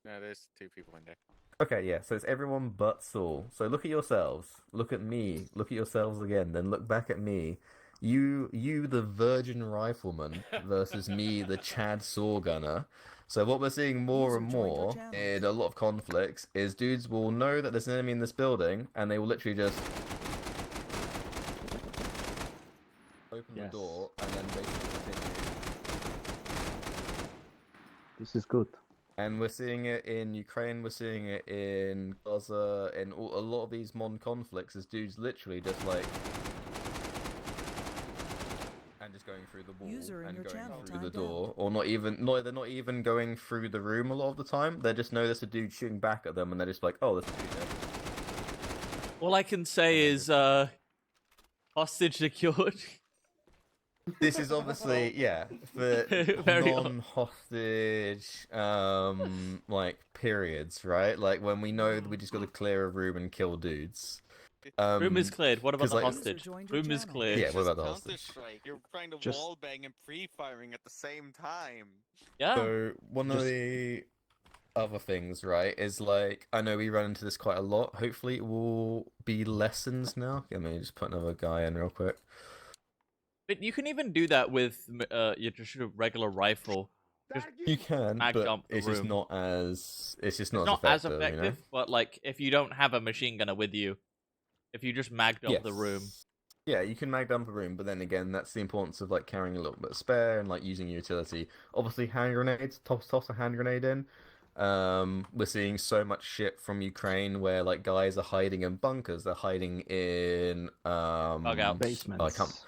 No, there's 2 people in there. Okay, yeah, so it's everyone but Saul. So look at yourselves. Look at me. Look at yourselves again. Then look back at me. You the virgin rifleman versus me, the Chad saw gunner. So what we're seeing more and more in a lot of conflicts is dudes will know that there's an enemy in this building, and they will literally just open the door and then basically continue. This is good. And we're seeing it in Ukraine, we're seeing it in Gaza, in a lot of these modern conflicts, is dudes literally just like... and just going through the wall and going through the door. Or they're not even going through the room a lot of the time. They just know there's a dude shooting back at them and they're just like, oh, there's a dude there. All I can say is, hostage secured. This is obviously for Very non-hostage like periods, right? Like when we know that we just got to clear a room and kill dudes. Room is cleared. What about 'cause, the like- hostage? Room is cleared. Yeah, what about the Counter hostage? Strike. You're trying to Just- wallbang and pre-firing at the same time. Yeah. So one of Just- the other things, right, is like I know we run into this quite a lot. Hopefully, it will be lessons now. Let me just put another guy in real quick. But you can even do that with your just a regular rifle. Just You can, mag but dump the it's just room. not as it's just It's not as effective. You know? but like if you don't have a machine gunner with you, if you just mag dump the room. Yeah, you can mag dump a room, but then again, that's the importance of like carrying a little bit of spare and like using utility. Obviously, hand grenades, toss a hand grenade in. We're seeing so much shit from Ukraine where like guys are hiding in bunkers, they're hiding in Bug outs. Basements.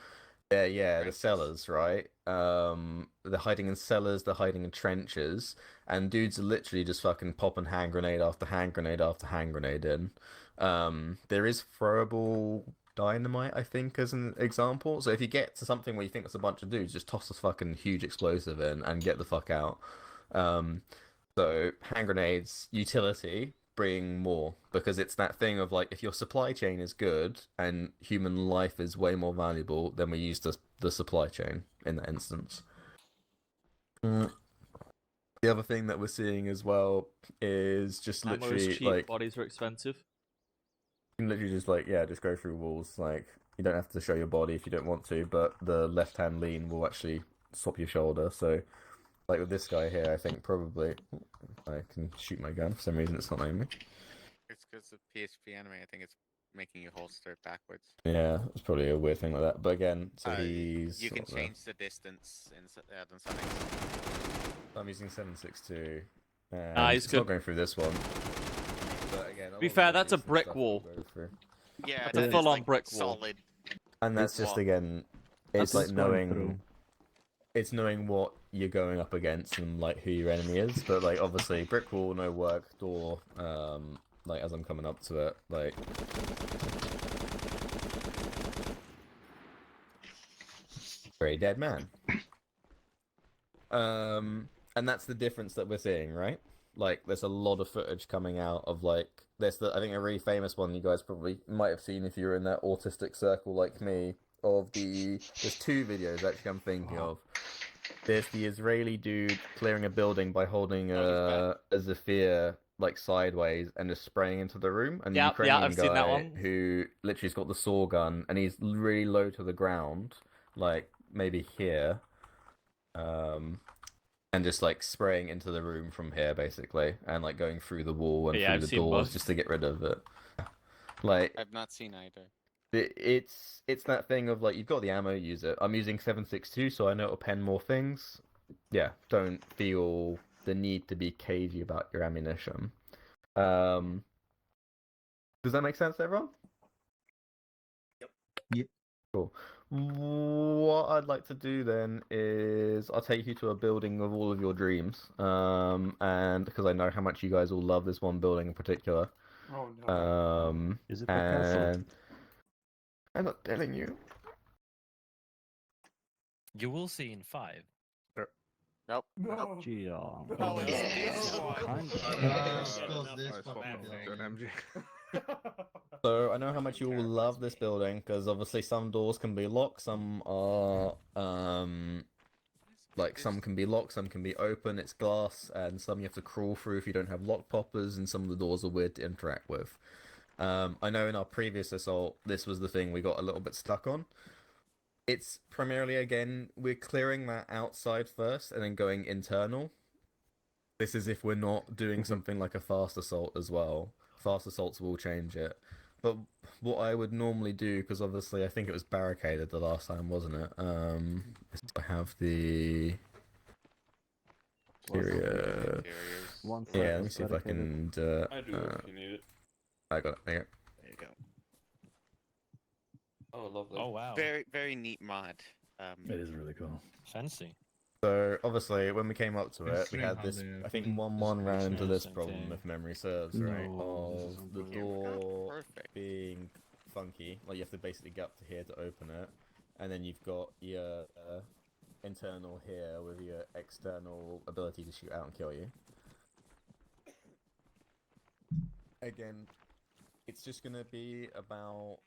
The cellars, right? They're hiding in cellars, they're hiding in trenches, and dudes are literally just fucking popping hand grenade after hand grenade after hand grenade in. There is throwable dynamite, I think, as an example. So if you get to something where you think it's a bunch of dudes, just toss this fucking huge explosive in and get the fuck out. So hand grenades, utility, bring more, because it's that thing of like if your supply chain is good and human life is way more valuable, then we use the supply chain in that instance. The other thing that we're seeing as well is just Ammo is literally cheap, like bodies are expensive. you can literally just like just go through walls. Like you don't have to show your body if you don't want to, but the left hand lean will actually swap your shoulder. So like with this guy here, I think probably I can shoot my gun. For some reason, it's not letting me. It's because of PHP anime. I think it's making you holster it backwards. Yeah, it's probably a weird thing like that. But again, so he's You can sort of there. change the distance in the settings. I'm using 7.62. And Nice, it's good. not going through this one. But again, To be fair, that's a brick wall. Yeah, It's a that is, full-on like, brick wall. solid. And that's just again, it's That's like just going knowing, through. it's knowing what you're going up against and like who your enemy is. But like obviously, brick wall, no work, door. Like as I'm coming up to it, like. Very dead man. And that's the difference that we're seeing, right? Like, there's a lot of footage coming out of like there's I think a really famous one you guys probably might have seen if you were in that autistic circle like me. There's two videos actually I'm thinking of. There's the Israeli dude clearing a building by holding a Zephyr like sideways and just spraying into the room, and the Ukrainian I've seen that guy one. who literally's got the saw gun and he's really low to the ground, like maybe here, and just like spraying into the room from here basically, and like going through the wall and Yeah, through I've the seen doors both. just to get rid of it. Like I've not seen either. it's that thing of like you've got the ammo, use it. I'm using 7.62, so I know it'll pen more things. Yeah, don't feel the need to be cagey about your ammunition. Does that make sense to everyone? Yep. Cool. What I'd like to do then is I'll take you to a building of all of your dreams. And because I know how much you guys all love this one building in particular. Oh no. Is it the castle? And I'm not telling you. You will see in 5. Nope. No. Gee, No. So I know how much you all love this building because obviously some doors can be locked, some are like some can be locked, some can be open. It's glass, and some you have to crawl through if you don't have lock poppers, and some of the doors are weird to interact with. I know in our previous assault, this was the thing we got a little bit stuck on. It's primarily, again, we're clearing that outside first and then going internal. This is if we're not doing something like a fast assault as well. Fast assaults will change it. But what I would normally do, because obviously I think it was barricaded the last time, wasn't it? Is I have the... Interior. Yeah, let me see if I can do it. I do if you need it. I got it. There you go. There you go. Oh, lovely. Oh wow. Very, very neat mod. It is really cool. Fancy. So obviously, when we came up to it, we Considering had how this. they I think put 1-1 ran into this Interesting. problem, if memory serves, right? No, this Of isn't the good. door Perfect. being funky. Like you have to basically get up to here to open it, and then you've got your internal here with your external ability to shoot out and kill you. Again, it's just gonna be about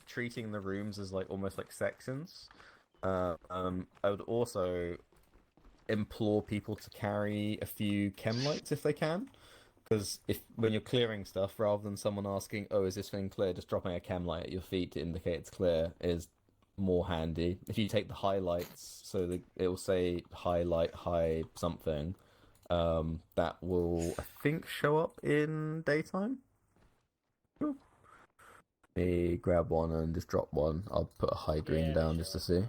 treating the rooms as like almost like sections. I would also implore people to carry a few chem lights if they can, because when you're clearing stuff, rather than someone asking, "Oh, is this thing clear?" just dropping a chem light at your feet to indicate it's clear is more handy. If you take the highlights, so it will say highlight high something, that will I think show up in daytime. Cool. Me grab one and just drop one. I'll put a high green down just to see.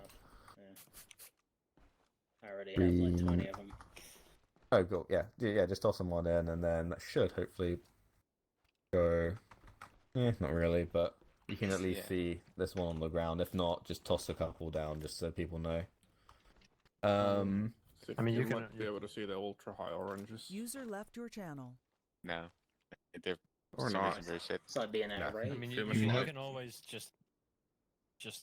I already have like 20 of them. Oh, cool. Yeah, just toss them one in, and then that should hopefully go. Not really, but you can at least see this one on the ground. If not, just toss a couple down just so people know. I mean, you might be able to see the ultra high oranges. User left your channel. No. They're Or for some not. reason very shit. It's like being at a raid. I mean, you can always just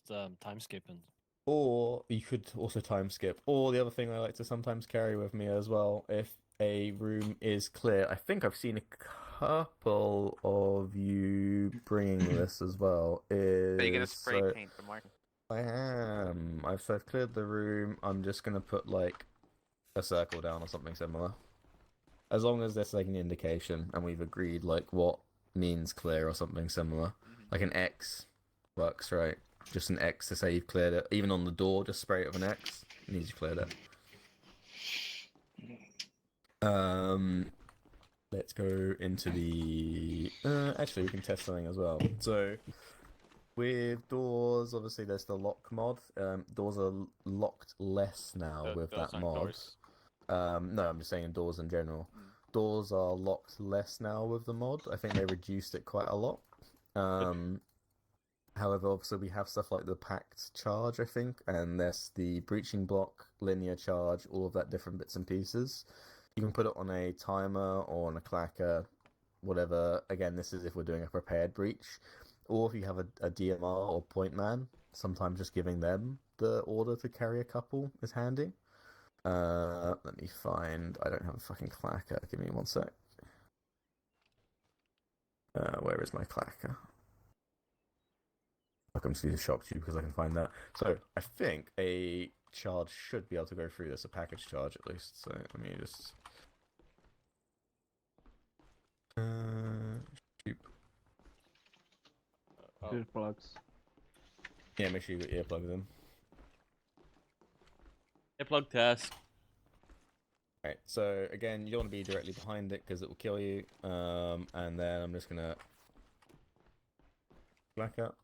time skip and. Or you could also time skip. Or the other thing I like to sometimes carry with me as well, if a room is clear. I think I've seen a couple of you bringing this as well. Are you gonna spray paint the mark? I am. I've cleared the room. I'm just gonna put like a circle down or something similar. As long as there's like an indication and we've agreed like what means clear or something similar. Like an X works, right? Just an X to say you've cleared it. Even on the door, just spray it with an X. It means you've cleared it. Let's go into the... actually, we can test something as well. So, with doors, obviously there's the lock mod. Doors are locked less now with that mod. No, I'm just saying doors in general. Doors are locked less now with the mod. I think they reduced it quite a lot. However, obviously we have stuff like the packed charge, I think, and there's the breaching block, linear charge, all of that different bits and pieces. You can put it on a timer or on a clacker, whatever. Again, this is if we're doing a prepared breach. Or if you have a DMR or point man, sometimes just giving them the order to carry a couple is handy. Let me find... I don't have a fucking clacker. Give me one sec. Where is my clacker? I'm just going to shock you because I can find that. So, I think a charge should be able to go through this, a package charge at least. So, let me just... shoot. Earplugs. Yeah, make sure you got earplugs in. Earplug test. Right, so again, you don't want to be directly behind it because it will kill you. And then I'm just going to... black out.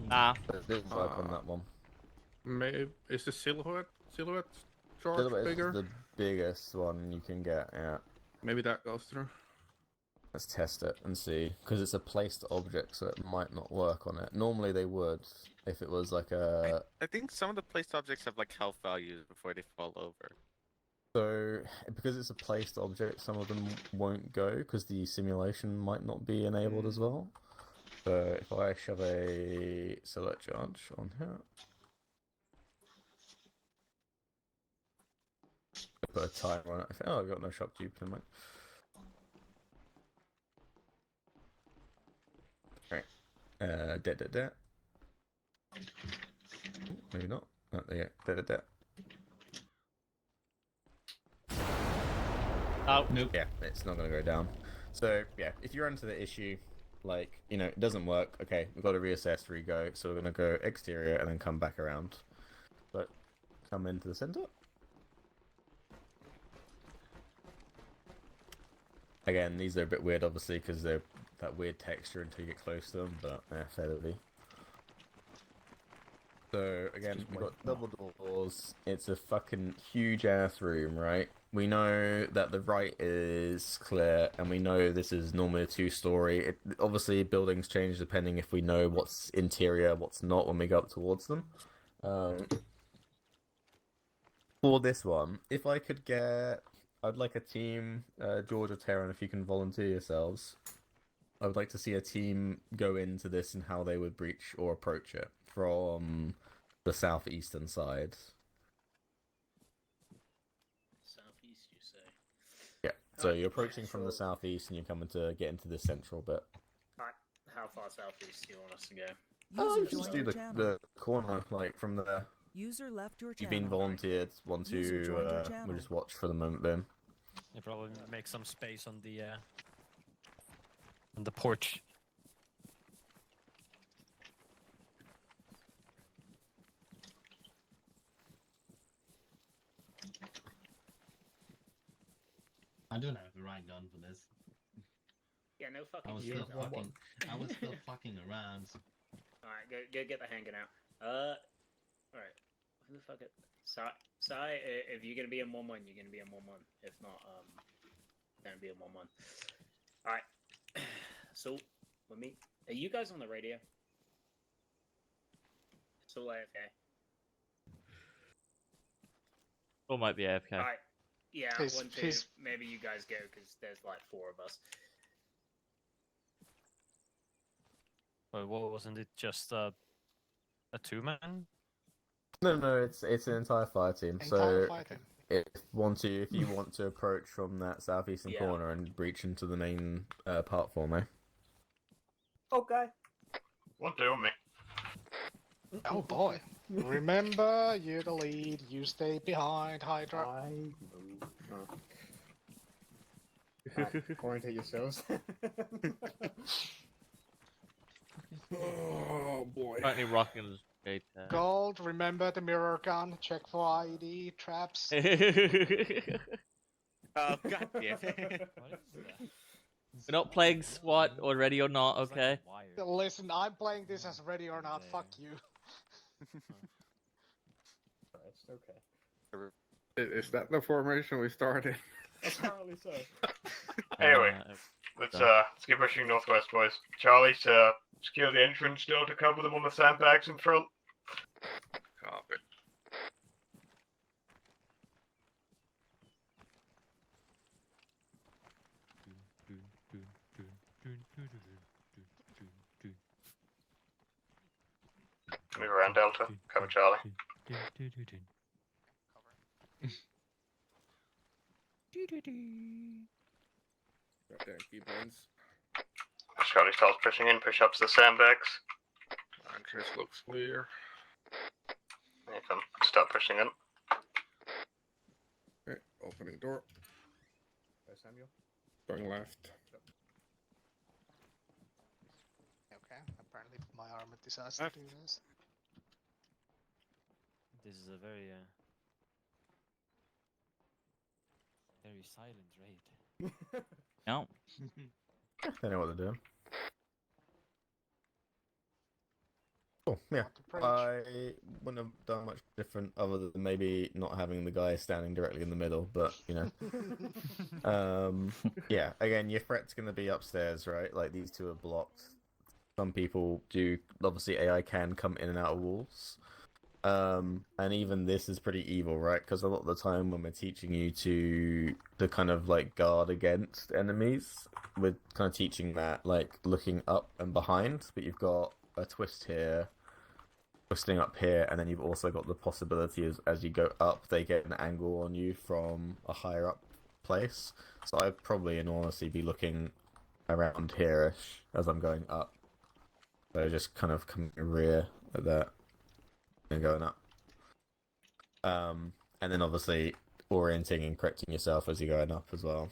Nah. It didn't work on that one. Maybe is the silhouette charge Silhouette bigger? is the biggest one you can get, yeah. Maybe that goes through. Let's test it and see, because it's a placed object, so it might not work on it. Normally they would, if it was like a... I think some of the placed objects have like health values before they fall over. So, because it's a placed object, some of them won't go, because the simulation might not be enabled as well. So, if I shove a silhouette charge on here... I put a timer on it. Oh, I've got no shock tube, never mind. Right. Dead. Maybe not. Oh, there you go. Dead. Oh. Nope. Yeah, it's not going to go down. So, yeah, if you run into the issue, like, you know, it doesn't work, okay, we've got to reassess, re-go, so we're going to go exterior and then come back around. But, come into the center. Again, these are a bit weird, obviously, because they're that weird texture until you get close to them, but fairly. So, again, we've got double doors. It's a fucking huge-ass room, right? We know that the right is clear, and we know this is normally a two-story. Obviously, buildings change depending if we know what's interior, what's not when we go up towards them. For this one, if I could get... I'd like a team, George or Terran, if you can volunteer yourselves. I would like to see a team go into this and how they would breach or approach it from the southeastern side. Southeast, you say? Yeah. So Alright, you're approaching from the so- southeast and you're coming to get into the central bit. Alright, how far southeast do you want us to go? User Just joined do your the channel. corner, like from the. User left your You've channel. been volunteered. Want User joined your to? channel. We'll just watch for the moment, then. You probably make some space on the porch. I don't have the right gun for this. Yeah, no fucking I was shit. still fucking. I was still fucking around. Alright, go get the hanging out. Alright. Who the fuck it? Sai, if you're gonna be in 1-1, you're gonna be in 1-1. If not, gonna be in 1-1. Alright. So, let me. Are you guys on the radio? So AFK. Or might be AFK. Alright. Yeah, He's- 1, 2. he's- Maybe you guys go because there's like 4 of us. But what wasn't it just a 2-man? No, it's an entire fire team. Entire So fire team. if you want to approach from that southeastern Yeah. corner and breach into the main part for me. Okay. What do me? Oh boy. Remember, you're the lead. You stay behind, Hydra. Quarantine yourselves. Oh boy. Currently rocking his gate tag. Gold, remember the mirror gun. Check for ID traps. Oh god damn it. We're not playing SWAT already or not, okay? Listen, I'm playing this as ready or not. Fuck you. It's okay. Is that the formation we started? Apparently so. Anyway, let's keep pushing northwest, boys. Charlie, to secure the entrance door to cover them on the sandbags in front. Copy. Move around Delta. Cover Charlie. Goddamn keyboards. Charlie starts pushing in, push up to the sandbags. Entrance looks clear. Nathan, start pushing in. Okay, opening door. Samuel. Going left. Okay, apparently my armor decides to do this. This is a very silent raid. No. They know what they're doing. Cool, yeah. Approach. I wouldn't have done much different other than maybe not having the guy standing directly in the middle, but, you know. Yeah, again, your threat's going to be upstairs, right? Like, these two are blocked. Some people do, obviously AI can come in and out of walls. And even this is pretty evil, right? Because a lot of the time when we're teaching you to kind of like guard against enemies, we're kind of teaching that like looking up and behind, but you've got a twist here, twisting up here, and then you've also got the possibility as you go up, they get an angle on you from a higher up place. So I'd probably, in honesty, be looking around here-ish as I'm going up. So just kind of coming rear like that. And going up. And then obviously orienting and correcting yourself as you're going up as well.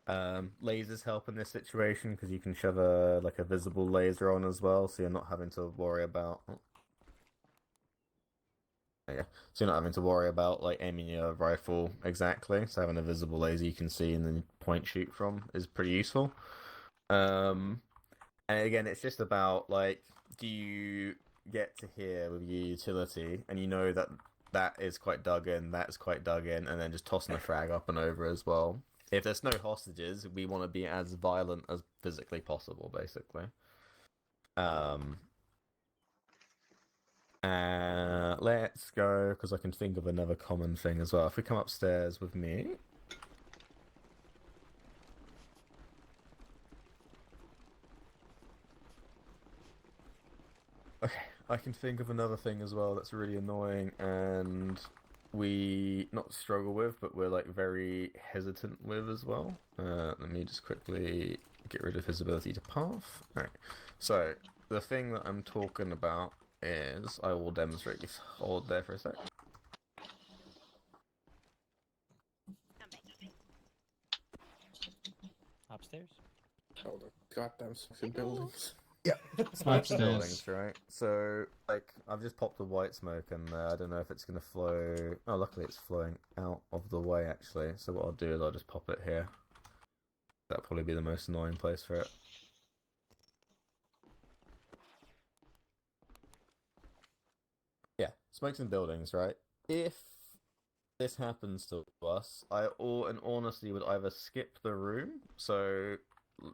Lasers help in this situation because you can shove a visible laser on as well, so you're not having to worry about. Yeah, so you're not having to worry about like aiming your rifle exactly. So having a visible laser you can see and then point shoot from is pretty useful. And again, it's just about like, do you get to here with your utility, and you know that is quite dug in, that's quite dug in, and then just tossing a frag up and over as well. If there's no hostages, we want to be as violent as physically possible, basically. Let's go, because I can think of another common thing as well. If we come upstairs with me... I can think of another thing as well that's really annoying and we not struggle with, but we're like very hesitant with as well. Let me just quickly get rid of his ability to path. Alright, so the thing that I'm talking about is, I will demonstrate this. Hold there for a sec. Upstairs? Oh, the goddamn fucking buildings. Yeah, smoke and Upstairs. buildings, right? So, like, I've just popped a white smoke in there. I don't know if it's gonna flow. Oh, luckily it's flowing out of the way, actually. So what I'll do is I'll just pop it here. That'll probably be the most annoying place for it. Yeah, smokes and buildings, right? If this happens to us, I in honesty would either skip the room. So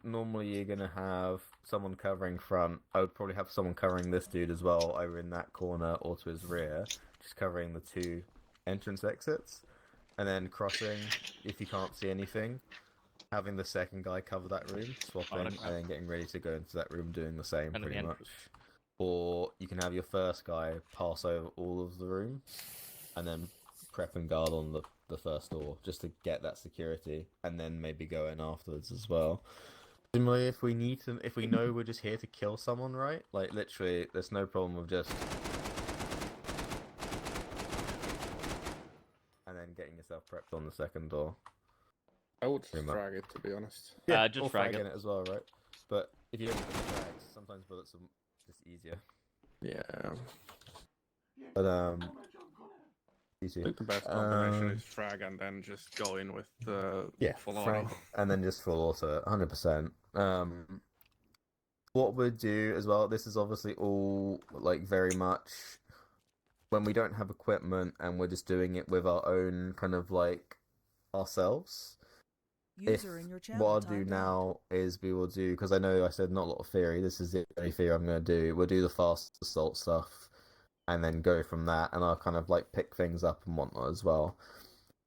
normally you're gonna have someone covering front. I would probably have someone covering this dude as well, either in that corner or to his rear, just covering the two entrance exits, and then crossing if you can't see anything. Having the second guy cover that room, swapping, and then getting ready to go into that room doing the same, And pretty the much. Or you can have your first guy pass over all of the rooms, and then prep and guard on the first door, just to get that security, and then maybe go in afterwards as well. Similarly, if we know we're just here to kill someone, right? Like, literally, there's no problem with just... and then getting yourself prepped on the second door. I would just frag it, to be honest. Yeah, just or frag fragging it. it as well, right? But if you don't have any frags, sometimes bullets are just easier. Yeah. But, easy. I think the best combination is frag and then just go in with full frag, auto. and then just full auto, 100%. What we'd do as well, this is obviously all, like, very much when we don't have equipment and we're just doing it with our own kind of, like, ourselves. User in your channel What I'll do timed now is we will do, because I know I said not a lot of theory, this is the only theory I'm going to do. We'll do the fast assault stuff and then go from that, and I'll kind of like pick things up and whatnot as well.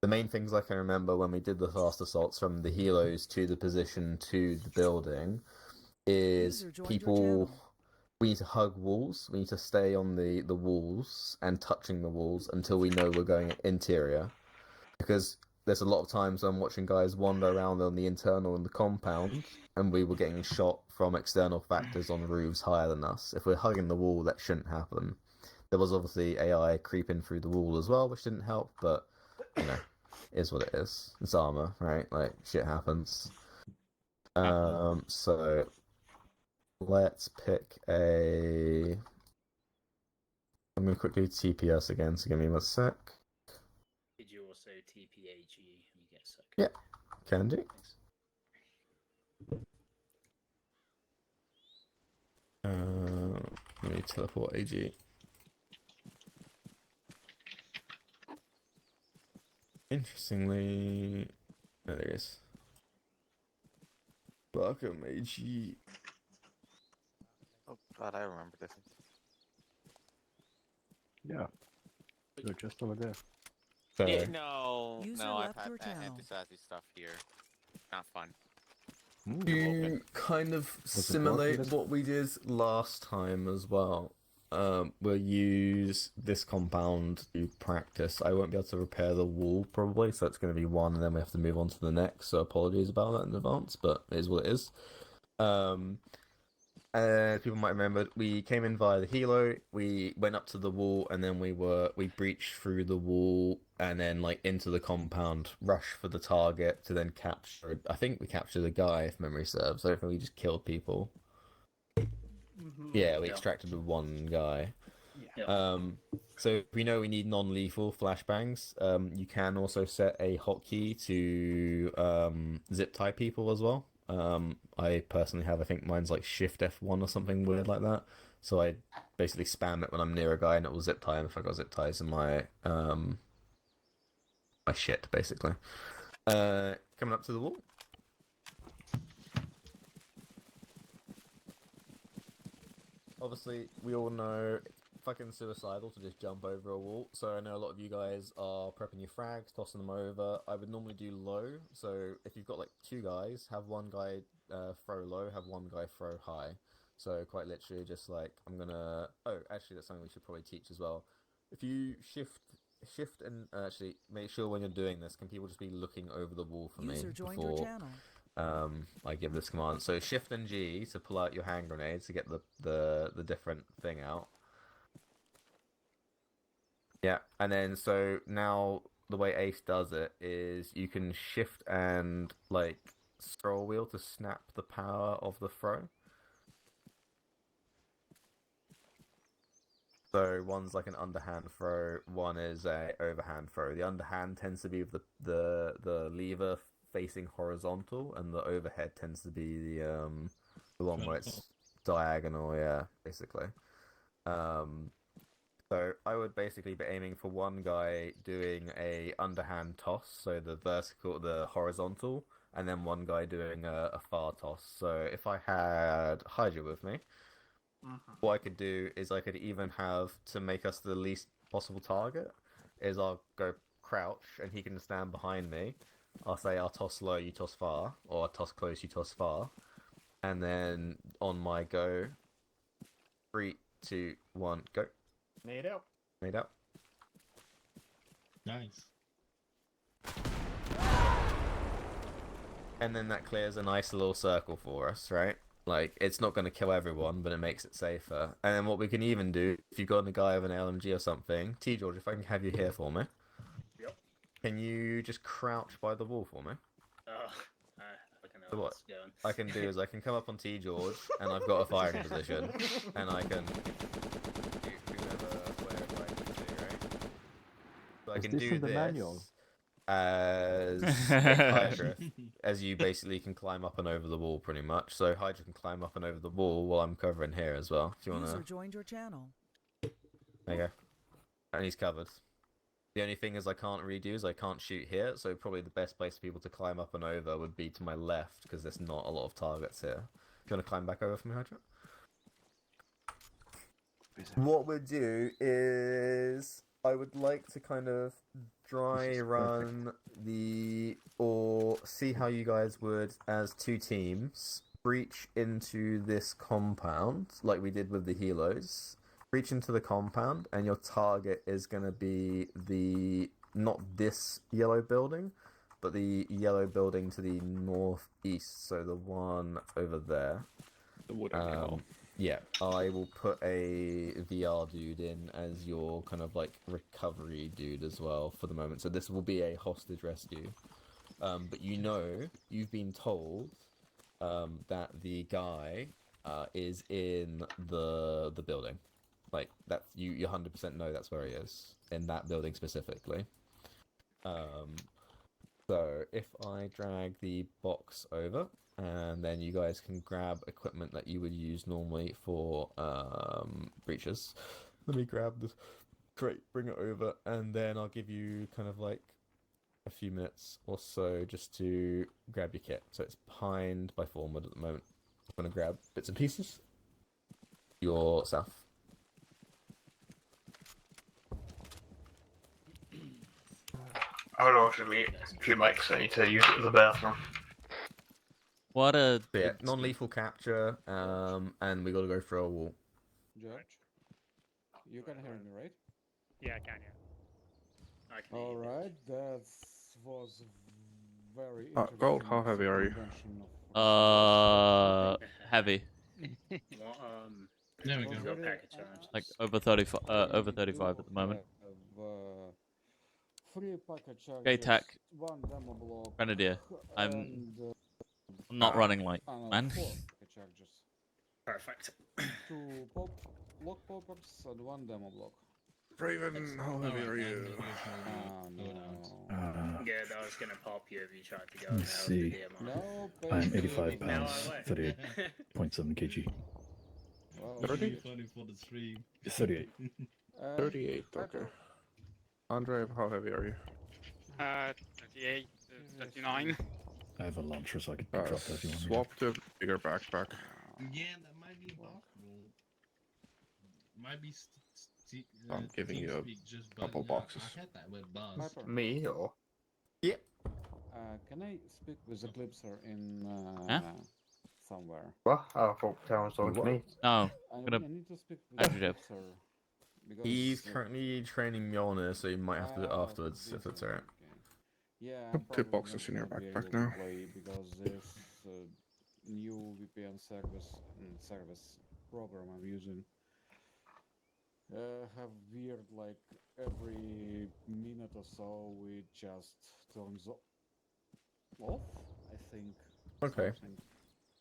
The main things I can remember when we did the fast assaults from the helos to the position to the building is User joined your people... channel. We need to hug walls, we need to stay on the walls and touching the walls until we know we're going interior. Because there's a lot of times I'm watching guys wander around on the internal in the compound, and we were getting shot from external factors on roofs higher than us. If we're hugging the wall, that shouldn't happen. There was obviously AI creeping through the wall as well, which didn't help, but, you know, it is what it is. It's armor, right? Like, shit happens. So, let's pick a... I'm going to quickly TPS again, so give me 1 sec. Did you also TPAG? You get sucked. Yeah, can do. Let me teleport AG. Interestingly, oh, there it is. Welcome, AG. Oh god, I remember this. Yeah. You're just over there. Yeah, no, User no, I've left had your that channel. anti-sassy stuff here. Not fun. To kind of simulate what we did last time as well, we'll use this compound to practice. I won't be able to repair the wall probably, so it's going to be one, and then we have to move on to the next. So apologies about that in advance, but it is what it is. People might remember we came in via the helo. We went up to the wall, and then we breached through the wall, and then like into the compound, rushed for the target to then capture. I think we captured a guy, if memory serves. I don't think we just killed people. Yeah, we extracted the one guy. So we know we need non-lethal flashbangs. You can also set a hotkey to zip tie people as well. I personally have, I think mine's like Shift F1 or something weird like that. So I basically spam it when I'm near a guy and it will zip tie him if I got zip ties in my my shit, basically. Coming up to the wall. Obviously, we all know it's fucking suicidal to just jump over a wall, so I know a lot of you guys are prepping your frags, tossing them over. I would normally do low, so if you've got like 2 guys, have one guy throw low, have one guy throw high. So quite literally, just like I'm gonna. Oh, actually, that's something we should probably teach as well. If you shift and actually make sure when you're doing this, can people just be looking over the wall for User me joined your before channel. I give this command. So shift and G to pull out your hand grenades to get the different thing out. Yeah, and then so now the way Ace does it is you can shift and like scroll wheel to snap the power of the throw. So one's like an underhand throw, one is a overhand throw. The underhand tends to be with the lever facing horizontal, and the overhead tends to be the one where it's diagonal, yeah, basically. So I would basically be aiming for one guy doing a underhand toss, so the horizontal, and then one guy doing a far toss. So if I had Hydra with me, what I could do is I could even have, to make us the least possible target, is I'll go crouch and he can stand behind me. I'll say I'll toss low, you toss far, or I'll toss close, you toss far. And then on my go, 3, 2, 1, go. Made out. Made out. Nice. And then that clears a nice little circle for us, right? Like, it's not going to kill everyone, but it makes it safer. And then what we can even do, if you've got a guy with an LMG or something, T-George, if I can have you here for me. Yep. Can you just crouch by the wall for me? I can So know what what's going. I can do is I can come up on T-George, and I've got a firing position, and I can do whatever I can do, right? So I Is can this do in the this manual? as a Hydra, as you basically can climb up and over the wall pretty much. So Hydra can climb up and over the wall while I'm covering here as well. If you wanna, User joined your channel. there you go. And he's covered. The only thing is I can't redo is I can't shoot here, so probably the best place for people to climb up and over would be to my left, because there's not a lot of targets here. If you want to climb back over for me, Hydra? What we'll do is I would like to kind of dry run or see how you guys would, as two teams, breach into this compound like we did with the helos. Reach into the compound, and your target is going to be not this yellow building, but the yellow building to the northeast, so the one over there. The wooden tower. Yeah, I will put a VR dude in as your kind of like recovery dude as well for the moment. So this will be a hostage rescue. But you've been told that the guy is in the building. Like that, you 100% know that's where he is, in that building specifically. So if I drag the box over, and then you guys can grab equipment that you would use normally for breaches. Let me grab this crate, bring it over, and then I'll give you kind of like a few minutes or so just to grab your kit. So it's behind by forward at the moment. I'm gonna grab bits and pieces. Your south. Hold on, actually, a few mics. I need to use it as a bathroom. What a... So yeah, non-lethal capture, and we gotta go through a wall. George, you can hear me, right? Yeah, I can, yeah. I can All right, that was very Gold, how heavy are you? Heavy. What, There we what's go. your package charge? Like over 35 at the moment. Free packet Okay, charges, tac. one demo block, Grenadier. I'm and, not running light, man. 4 packet charges. Perfect. 2 lock poppers and 1 demo block. Raven, how heavy are you? Good, I was gonna pop you if you tried to go. Let's see. I'm 85 pounds, 38.7 kg. 30? Funny for the stream. 38. 38, okay. Andre, how heavy are you? 38, 39. I have a launcher, so I can drop that if you want. Swap to a bigger backpack. Yeah, that might be possible. Might be. I'm giving you a couple boxes. I had that with Buzz. Me or? Yeah. Can I speak with the Eclipser in somewhere. What? Oh, I thought Talon was talking to me. Oh, I gonna need to speak with add you the up. sir. Because He's currently training Mjolnir, so you might have to do it afterwards if that's alright. Yeah, Put I'm two probably boxes in your not gonna be backpack able now. to play because this new VPN service program I'm using have weird, like every minute or so it just turns off, I think. Okay. Something.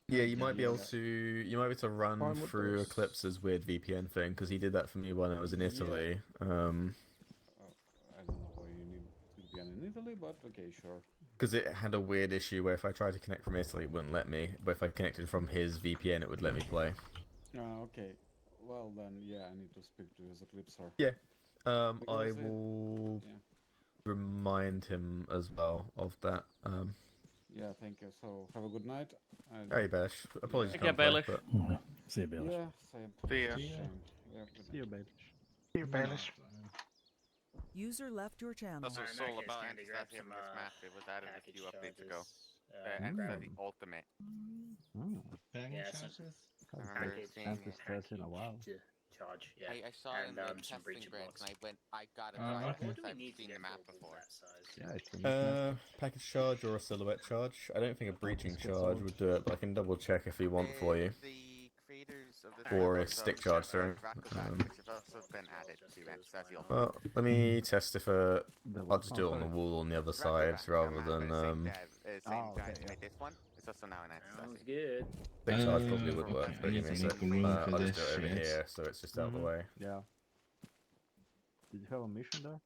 Yeah, you might be able to run Fine with through those. Eclipse's weird VPN thing because he did that for me when I was in Italy. I don't know why you need VPN in Italy, but okay, sure. Because it had a weird issue where if I tried to connect from Italy, it wouldn't let me. But if I connected from his VPN, it would let me play. Okay. Well then, yeah, I need to speak to his Eclipser. Yeah. I Because will remind him as well of that. Yeah, thank you. So have a good night. Hey, Bash. Apologies. Take care, Baelish. See you, Baelish. Yeah, same. See ya. Yeah, good See you, night. Baelish. You Baelish. User left your channel. That's what Alright, it's in all that case, about. Candy, It's grab not him some, in this map. It was added a package few updates ago. charges, And grab the ultimate. Yeah, some I remember package, seeing it. Stress in a while. charge, yeah. I saw it in and the some testing breaching branch, blocks. and I got it Oh, right okay. because I've seen the map before. Yeah, it's a neat map. Package charge or a silhouette charge? I don't think a breaching Let's get charge some. would do it, but I can double check if we want for you. The creators of this Or map a stick charge, sorry. which have also been added to Excelsior. Well, let me test if I'll just do it on the sorry. wall on the other side rather than Same guy to make this one. It's also now an Sounds Excelsior. good. stick charge probably would Okay, work, I but give need me a to sec. make room for I'll just this do it over shit. here so it's just out of the way. Yeah. Did you have a mission there?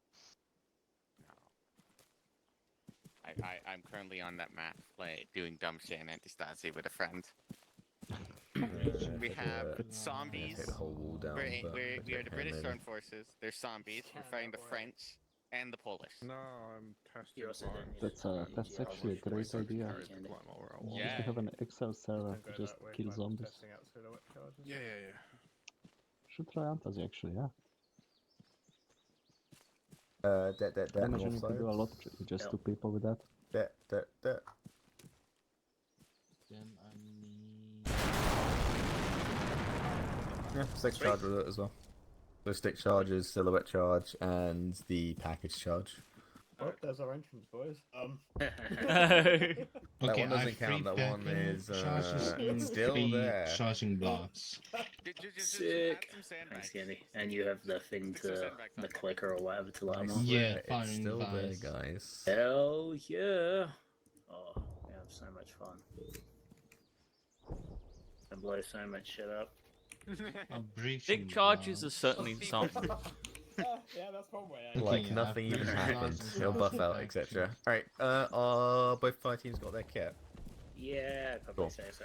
I'm currently on that map, doing dumb shit in Antistasi with a friend. We have zombies. Take the whole wall down. We are the British Armed Forces. There's zombies. We're fighting the French and the Polish. No, I'm testing. You also didn't need That's actually a great idea. Just to have an Excel server to just kill zombies. Yeah. Should try Fantasy actually, yeah. I I imagine you could do a lot with just two people with that. That. Then I need. Yeah, stick charge with it as well. So stick charges, silhouette charge, and the package charge. Oh, there's our entrance, boys. That Okay, one doesn't count. That one is still there. charging blocks. Sick. Thanks, Candy. And you have the thing to the clicker or whatever to let them on. Yeah, It's firing still there, device. guys. Hell yeah! Oh, we have so much fun. I blow so much shit up. A breaching Stick charges block. are certainly something. Yeah, that's one way. Like nothing even happened. He'll buff out, etc. Alright, both fire teams got their kit. Yeah, I'd probably say so.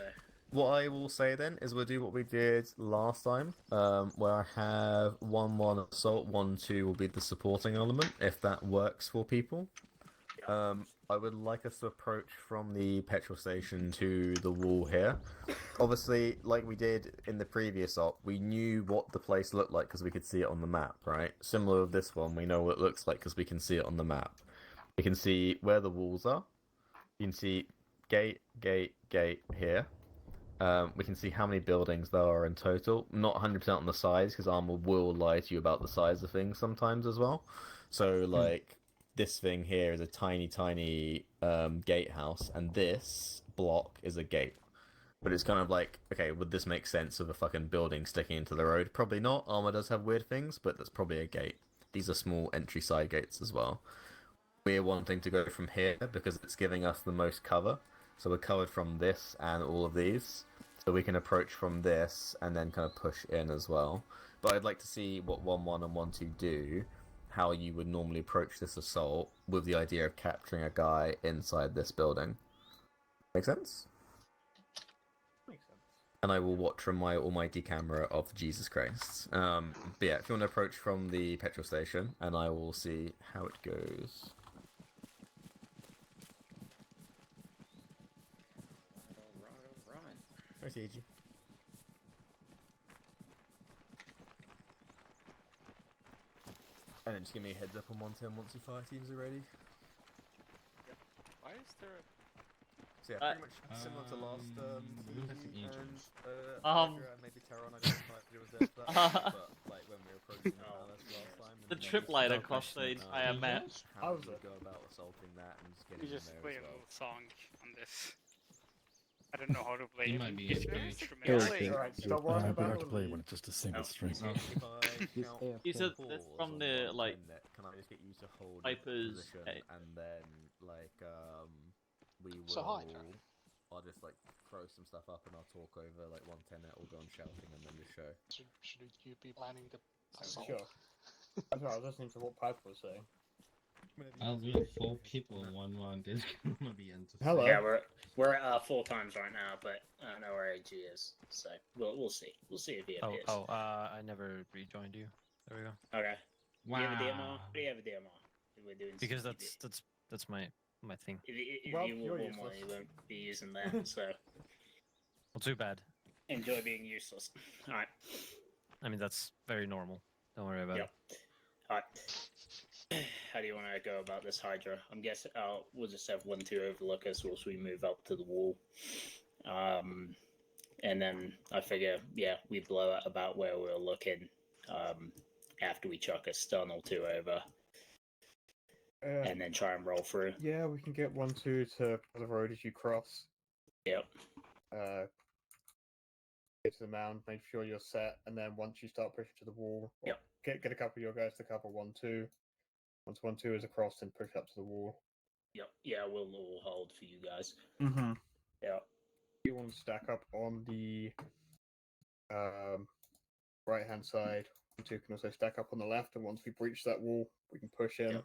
What I will say then is we'll do what we did last time, where I have 1-1 assault, 1-2 will be the supporting element, if that works for people. I would like us to approach from the petrol station to the wall here. Obviously, like we did in the previous op, we knew what the place looked like because we could see it on the map, right? Similar with this one, we know what it looks like because we can see it on the map. We can see where the walls are. You can see gate here. We can see how many buildings there are in total. Not 100% on the size, because Armor will lie to you about the size of things sometimes as well. So, like, this thing here is a tiny gatehouse, and this block is a gate. But it's kind of like, okay, would this make sense of a fucking building sticking into the road? Probably not. Armor does have weird things, but that's probably a gate. These are small entry side gates as well. We're wanting to go from here because it's giving us the most cover. So we're covered from this and all of these. So we can approach from this and then kind of push in as well. But I'd like to see what 1-1 and 1-2 do, how you would normally approach this assault with the idea of capturing a guy inside this building. Make sense? Makes sense. And I will watch from my almighty camera of Jesus Christ. But yeah, if you want to approach from the petrol station, and I will see how it goes. Hi, Seiji. And then just give me a heads up on 110 once your fire teams are ready. Why is there So yeah, pretty much similar to last season, and maybe Terran. I don't know if was there for that, but like when we were approaching the palace last time, The trip light across the entire map. How would you go about assaulting that and just getting We in just there play as a well? little song on this. I don't know how to play You it. might be It's very instrumental. Alright, stop worrying I about prefer to it. play when it's just a single string. If I count He said pause that's from on the one like minute, can I just get you to hold Piper's position and then like we will. So Hydra. I'll just like throw some stuff up and I'll talk over like 110 it will go on shouting and then just show. Should you be planning the assault? Sure. I was listening to what Piper was saying. I'll do 4 people in 1 round. It's gonna be interesting. Hello. Yeah, we're at 4 times right now, but I don't know where AG is, so we'll see. We'll see if he appears. I never rejoined you. There we go. Okay. Wow. Do you have a DMR? Do you have a DMR? We're doing Because CCTV. that's my thing. If Well, you you're will more, you won't be using that, so Well, too bad. enjoy being useless. Alright. I mean, that's very normal. Don't worry about Yep. Alright. How do you want to go about this Hydra? I'm guessing we'll just have 1-2 overlook us whilst we move up to the wall. And then I figure, yeah, we blow it about where we were looking after we chuck a stun or 2 over. And then try and roll through. Yeah, we can get 1-2 to the road as you cross. Yep. Get to the mound, make sure you're set, and then once you start pushing to the wall, yep. Get a couple of your guys to cover 1-2. Once 1-2 is across, then push up to the wall. Yep. Yeah, we'll all hold for you guys. Mm-hmm. Yep. You want to stack up on the right hand side. 1-2 can also stack up on the left, and once we breach that wall, we can push in. Yep.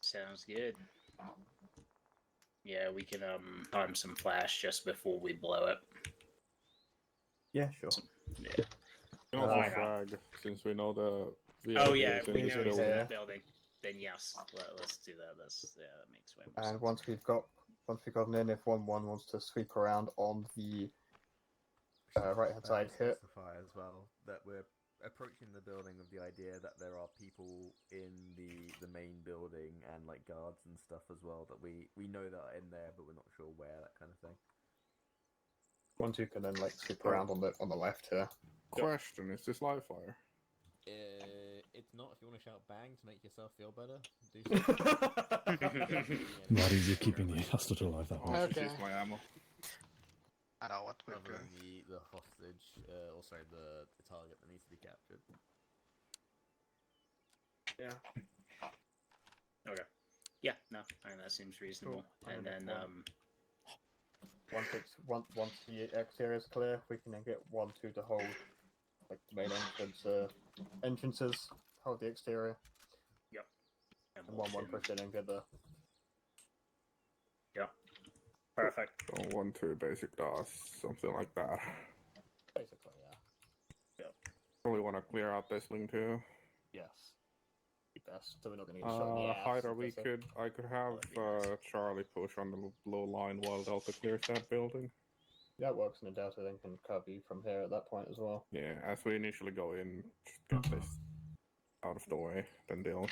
Sounds good. Yeah, we can time some flash just before we blow it. Yeah, sure. Yeah. You can also frag, since we know the Oh yeah, is if in we this know he's in building. that building, then yes, let's do that. That makes way more sense. And once we've gotten in, if 1-1 wants to sweep around on the right hand side hit. Specify as well that we're approaching the building with the idea that there are people in the main building and like guards and stuff as well that we know that are in there, but we're not sure where, that kind of thing. 1-2 can then like sweep around on the left here. Question: is this live fire? It's not. If you want to shout bang to make yourself feel better, do so. Not easy keeping the hostage alive that way. Okay. Use my ammo. I know what we're Other doing. than the hostage, also the target that needs to be captured. Yeah. Okay. Yeah, no, I mean, that seems reasonable. Cool. And then once the exterior is clear, we can then get 1-2 to hold like the main entrances, hold the exterior. Yep. And 1-1 push in and get the. Yep. Perfect. So 1-2 basic DOS, something like that. Basically, yeah. Yep. Probably want to clear out this link too. Yes. Best, so we're not going to get shot in the ass. Hyder, if I could have Charlie push on the low line while Delta clears that building. That works, and the Delta then can cover you from here at that point as well. Yeah, as we initially go in, just get this out of the way, then they'll.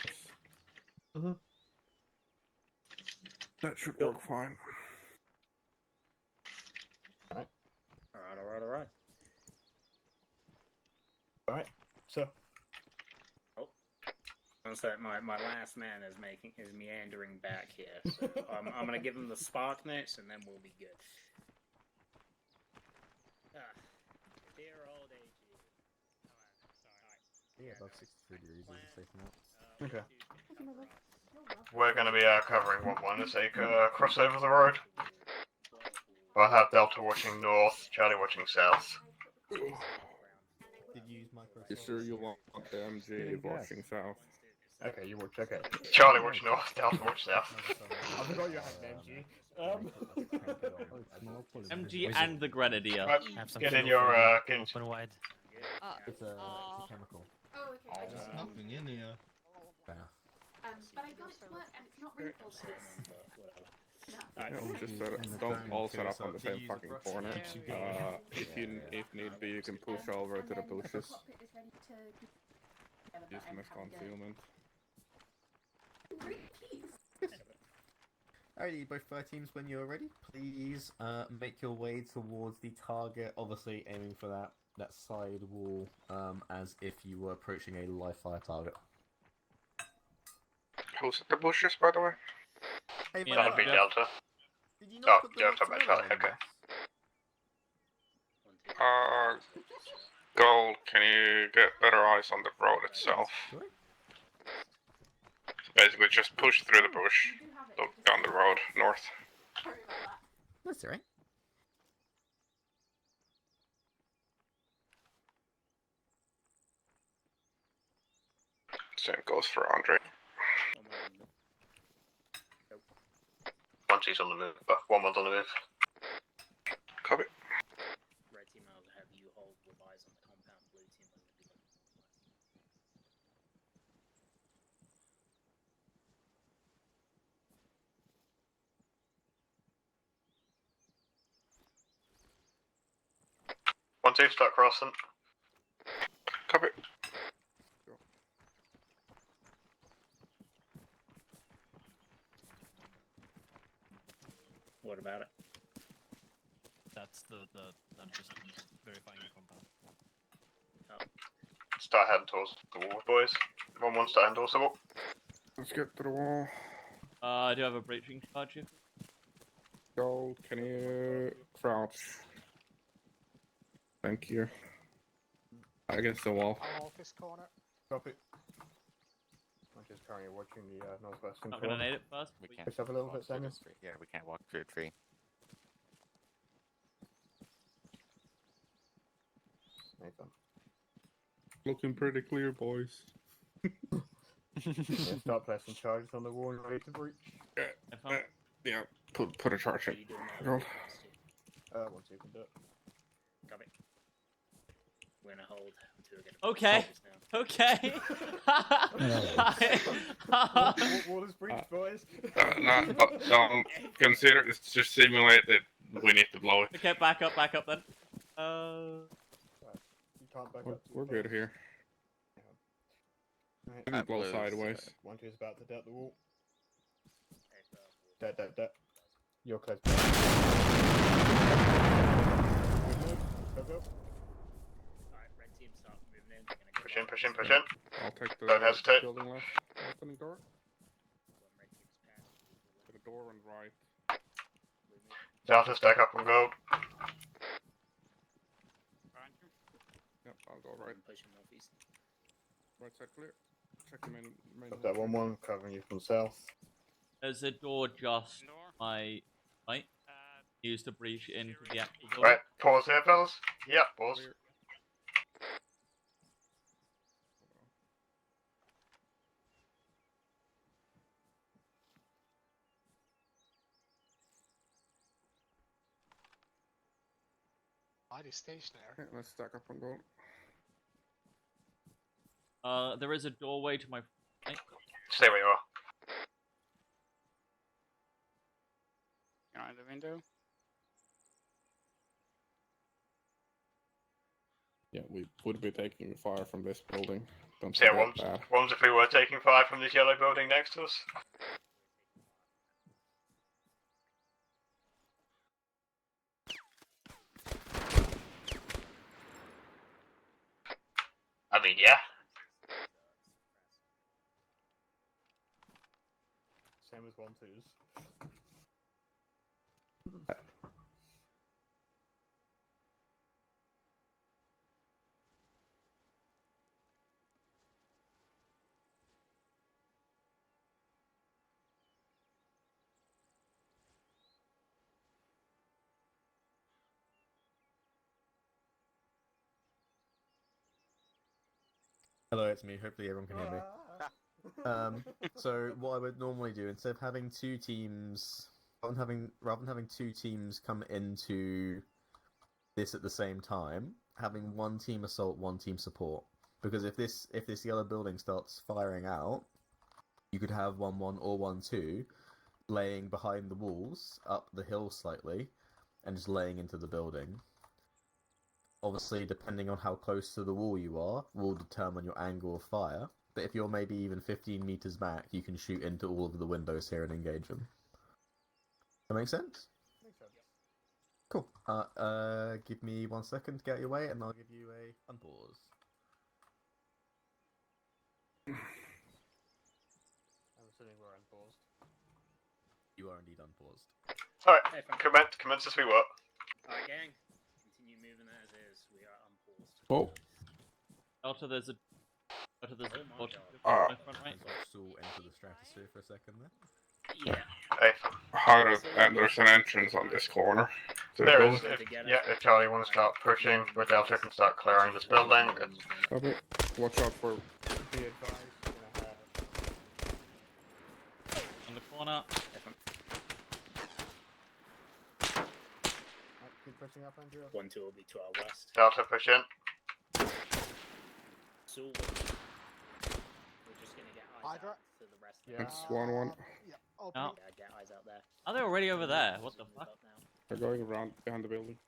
That should work fine. Alright. Alright, so. So my last man is meandering back here. So I'm gonna give him the spark notes and then we'll be good. Dear old AG. Yeah, above 63 degrees is a safe amount. Okay. We're going to be covering 1-1 as they cross over the road. I'll have Delta watching north, Charlie watching south. Did you use Microsoft? You sure you want the MG watching south? Okay, you watch. Okay. Charlie watch north, Delta watch south. I forgot you had an MG. MG and the Grenadier. Get in your open wide. It's a chemical. Oh, okay. There's nothing in here. Fair. But I got it to work and it's not wrinkled. Yeah, just don't all set up on the same fucking corner. If need be, you can push over to the bushes. Use them as concealment. Alrighty, both fire teams, when you're ready, please make your way towards the target. Obviously, aiming for that side wall, as if you were approaching a live fire target. Who's at the bushes, by the way? Hey, Yeah, That would be Jeff. Delta. Did you Oh, not put the Delta, mozzarella Charlie. on Okay. Gold, can you get better eyes on the road itself? So basically, just push through the bush, look down the road, north. Sorry about that. That's alright. Same goes for Andre. One team's on the move. 1-1's on the move. Copy. Red team, I'll have you hold with eyes on the compound. Blue team, I'm going to be looking. One team, start crossing. Copy. What about it? That's I'm just verifying the compound. Start heading towards the wall, boys. 1-1, start heading towards the wall. Let's get to the wall. I do have a breaching charge here. Gold, can you crouch? Thank you. Against the wall. I'll office corner. Copy. I'm just currently watching the northwestern Not corner. gonna need it first. We can't Push up a little walk bit, through the Samuel. tree. Yeah, we can't walk through a tree. Nathan. Looking pretty clear, boys. Yeah, start placing charges on the wall and ready to breach. Yeah, put a charge in. Gold. Once you can do it. Copy. We're going to hold until we get a Okay. Okay. What wall is breached, boys? Don't consider it's just simulate that we need to blow it. Okay, back up then. You can't back up. We're good here. Right. We can blow sideways. 1-2 is about to dead the wall. Dead. You're close. Go. Alright, red team, start moving in. Push in. I'll take the Don't hesitate. building left opening door. To the door and right. Delta, stack up on gold. Yep, I'll go right. Pushing northeast. Right side clear. Check the main. Got that 1-1 covering you from south. There's a door just my right. Use the breach into the actual door. Right, pause here, fellas. Yeah, pause. Clear. Body stationary. Okay, let's stack up on gold. There is a doorway to my right. Stay where you are. Behind the window. Yeah, we would be taking fire from this building. Don't So say yeah, that one's, bad. one's if we were taking fire from this yellow building next to us. I mean, yeah. Same as 1-2s. Hello, it's me. Hopefully everyone can hear me. So what I would normally do, instead of having two teams, rather than having two teams come into this at the same time, having one team assault, one team support. Because if this yellow building starts firing out, you could have 1-1 or 1-2 laying behind the walls up the hill slightly, and just laying into the building. Obviously, depending on how close to the wall you are, will determine your angle of fire. But if you're maybe even 15 meters back, you can shoot into all of the windows here and engage them. That makes sense? Makes sense. Cool. Give me 1 second to get your way, and I'll give you a unpause. I'm assuming we're unpaused. You are indeed unpaused. Alright, commence as we were. Alright, gang. Continue moving as is. We are unpaused. Oh. Delta, there's a bot Ah. front right. Saul enter the stratosphere for a second there. Yeah. Hey. There's an entrance on this corner. There is. If Charlie wants to start pushing, where Delta can start clearing this building. Okay. Watch out for. Be advised, we're gonna have. On the corner. Keep pushing up, Andrew. 1-2 will be to our west. Delta push in. So we're just gonna get eyes out to the rest of Yeah. It's 1-1. Yeah, No. yeah, get eyes out there. Are they already over there? What the fuck? They're going around behind the building.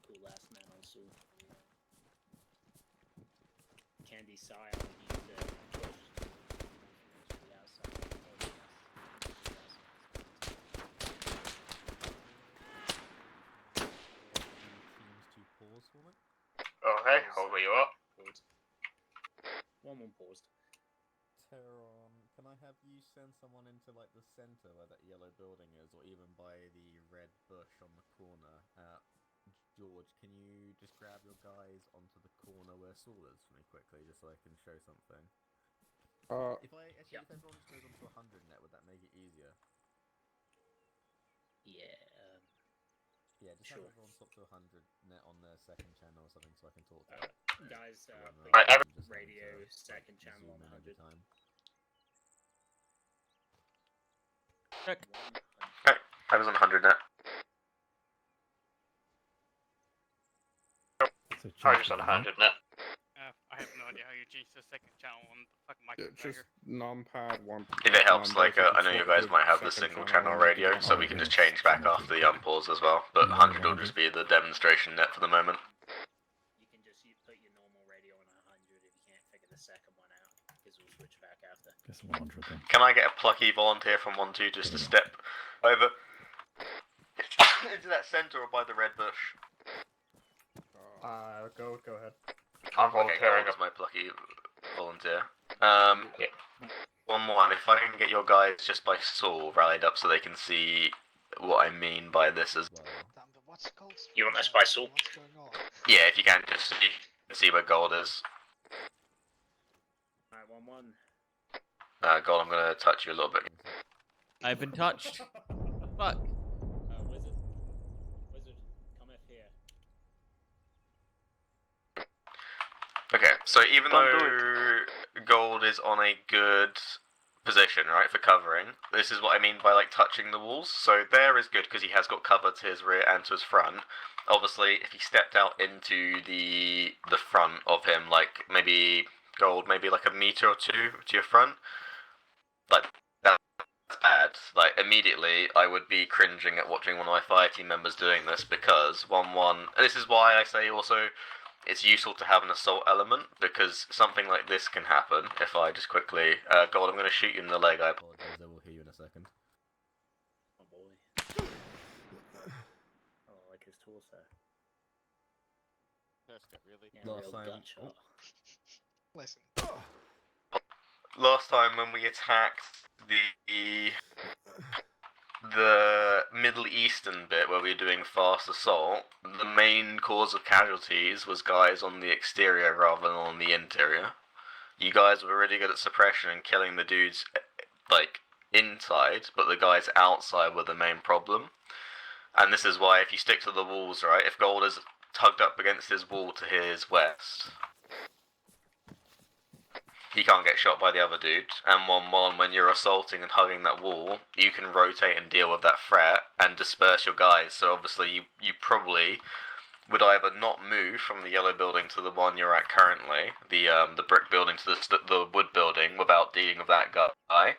Cool last man on Sue. Candy Sai, I need to push to the outside. Teams to pause for me. Oh, hey, hold where you are. Paused. 1-1 paused. Teron, can I have you send someone into like the center where that yellow building is, or even by the red bush on the corner? George, can you just grab your guys onto the corner where Saul is for me quickly, just so I can show something? If everyone just goes onto 100 net, would that make it easier? Yeah. Yeah, just Sure. have everyone swap to 100 net on their second channel or something, so I can talk to them. Guys, put Alright, your Just radio having to, second channel on zoom in every 100. time. Check. Okay, I was on 100 net. I was on 100 net. I have no idea how you change the second channel on the fucking Yeah, microphone. just numpad 1. If it helps, like, I know you guys might have the single channel radio, so we can just change back after the unpause as well, but 100 will just be the demonstration net for the moment. You can just put your normal radio on 100 if you can't figure the second one out, because we'll switch back after. Guess 100 then. Can I get a plucky volunteer from 1-2 just to step over into that center or by the red bush? Go ahead. I'm volunteering as my plucky volunteer. Yeah. One more, and if I can get your guys just by Saul rallied up so they can see what I mean by this as well. You want us by Saul? Yeah, if you can, just see where gold is. Alright, 1-1. Gold, I'm gonna touch you a little bit. I've been touched. Fuck. Wizard. Wizard, come up here. Okay, so even though gold is on a good position, right, for covering, this is what I mean by, like, touching the walls. So there is good because he has got cover to his rear and to his front. Obviously, if he stepped out into the front of him, like, maybe gold, maybe like a meter or two to your front, like, that's bad. Like, immediately, I would be cringing at watching one of my fire team members doing this because 1-1, and this is why I say also, it's useful to have an assault element, because something like this can happen if I just quickly... Gold, I'm going to shoot you in the leg, I apologize, I will hear you in a second. Oh boy. Oh, I like his torso. Really? Yeah, Last real time- gunshot. Listen. Last time when we attacked the Middle Eastern bit where we were doing fast assault, the main cause of casualties was guys on the exterior rather than on the interior. You guys were really good at suppression and killing the dudes, like, inside, but the guys outside were the main problem. And this is why if you stick to the walls, right, if Gold is tugged up against his wall to his west, he can't get shot by the other dude, and 1-1, when you're assaulting and hugging that wall, you can rotate and deal with that threat and disperse your guys, so obviously you probably would either not move from the yellow building to the one you're at currently, the brick building to the wood building without dealing with that guy,